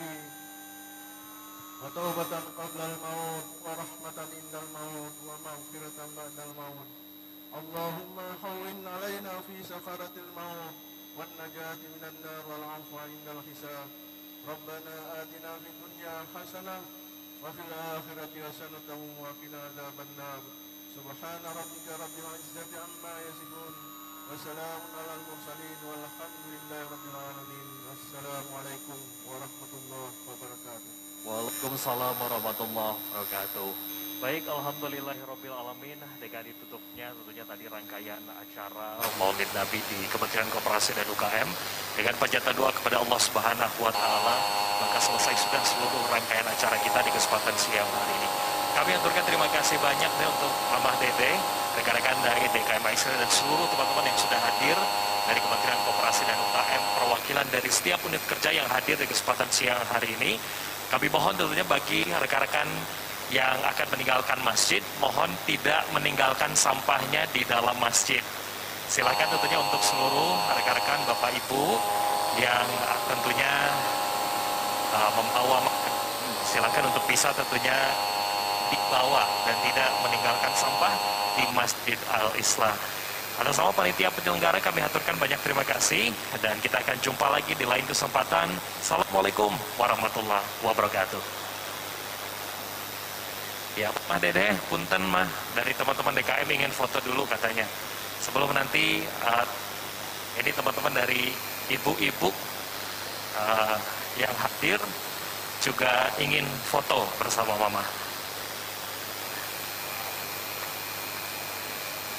وتوبة قبل الموت ورحمة عند الموت ومغفرة بعد الموت. اللهم هون علينا في سكرات الموت والنجاة من النار والعفو عند الحساب. ربنا آتنا في الدنيا حسنة وفي الآخرة حسنة وقنا عذاب النار. سبحان ربك رب العزة عما يصفون وسلام على المرسلين والحمد لله رب العالمين. والسلام عليكم ورحمة الله وبركاته.
Waalaikumsalam warahmatullahi wabarakatuh. Baik, alhamdulillahirabbil alamin. Dengan ditutupnya tentunya tadi rangkaian acara Maulid Nabi di Kementerian Koperasi dan UKM dengan panjatan doa kepada Allah Subhanahu wa taala, maka selesai sudah seluruh rangkaian acara kita di kesempatan siang hari ini. Kami aturkan terima kasih banyak untuk Mamah Dede, rekan-rekan dari DKM Aisyah dan seluruh teman-teman yang sudah hadir dari Kementerian Koperasi dan UKM, perwakilan dari setiap unit kerja yang hadir di kesempatan siang hari ini. Kami mohon tentunya bagi rekan-rekan yang akan meninggalkan masjid, mohon tidak meninggalkan sampahnya di dalam masjid. Silakan tentunya untuk seluruh rekan-rekan Bapak Ibu yang tentunya membawa, silakan untuk bisa tentunya dibawa dan tidak meninggalkan sampah di Masjid Al-Islah. Atas nama panitia penyelenggara kami haturkan banyak terima kasih dan kita akan jumpa lagi di lain kesempatan. Assalamualaikum warahmatullahi wabarakatuh. Ya, Mah Dede, punten Mah, dari teman-teman DKM ingin foto dulu katanya. Sebelum nanti ini teman-teman dari ibu-ibu yang hadir juga ingin foto bersama Mama.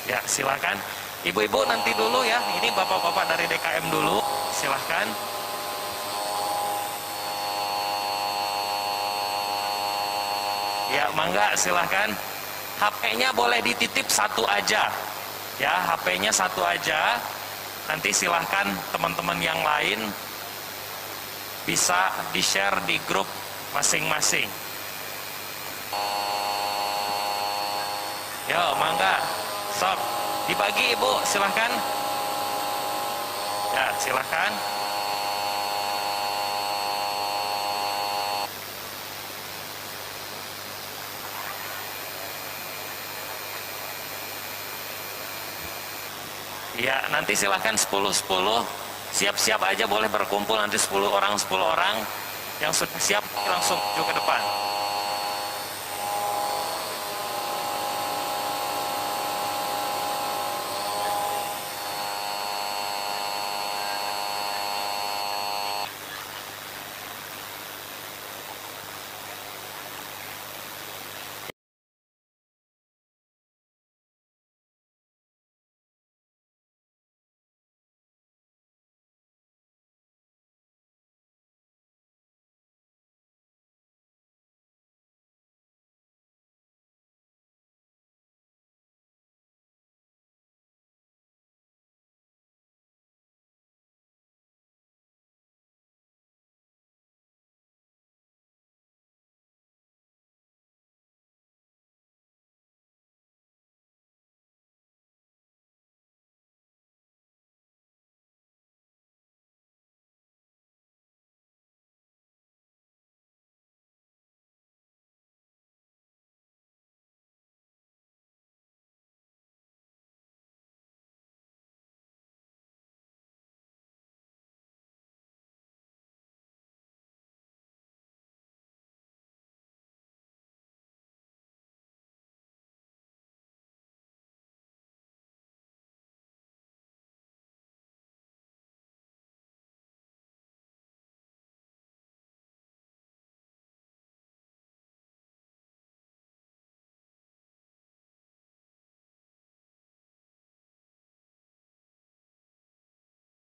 Ya, silakan. Ibu-ibu nanti dulu ya. Ini bapak-bapak dari DKM dulu. Silahkan. Ya, mangga silahkan. HP-nya boleh dititip satu aja. Ya, HP-nya satu aja. Nanti silahkan teman-teman yang lain bisa di-share di grup masing-masing. Yo, mangga. Sok. Dibagi Ibu, silahkan. Ya, silahkan. Ya, nanti silahkan 10-10. Siap-siap aja boleh berkumpul nanti 10 orang. Yang sudah siap langsung maju ke depan.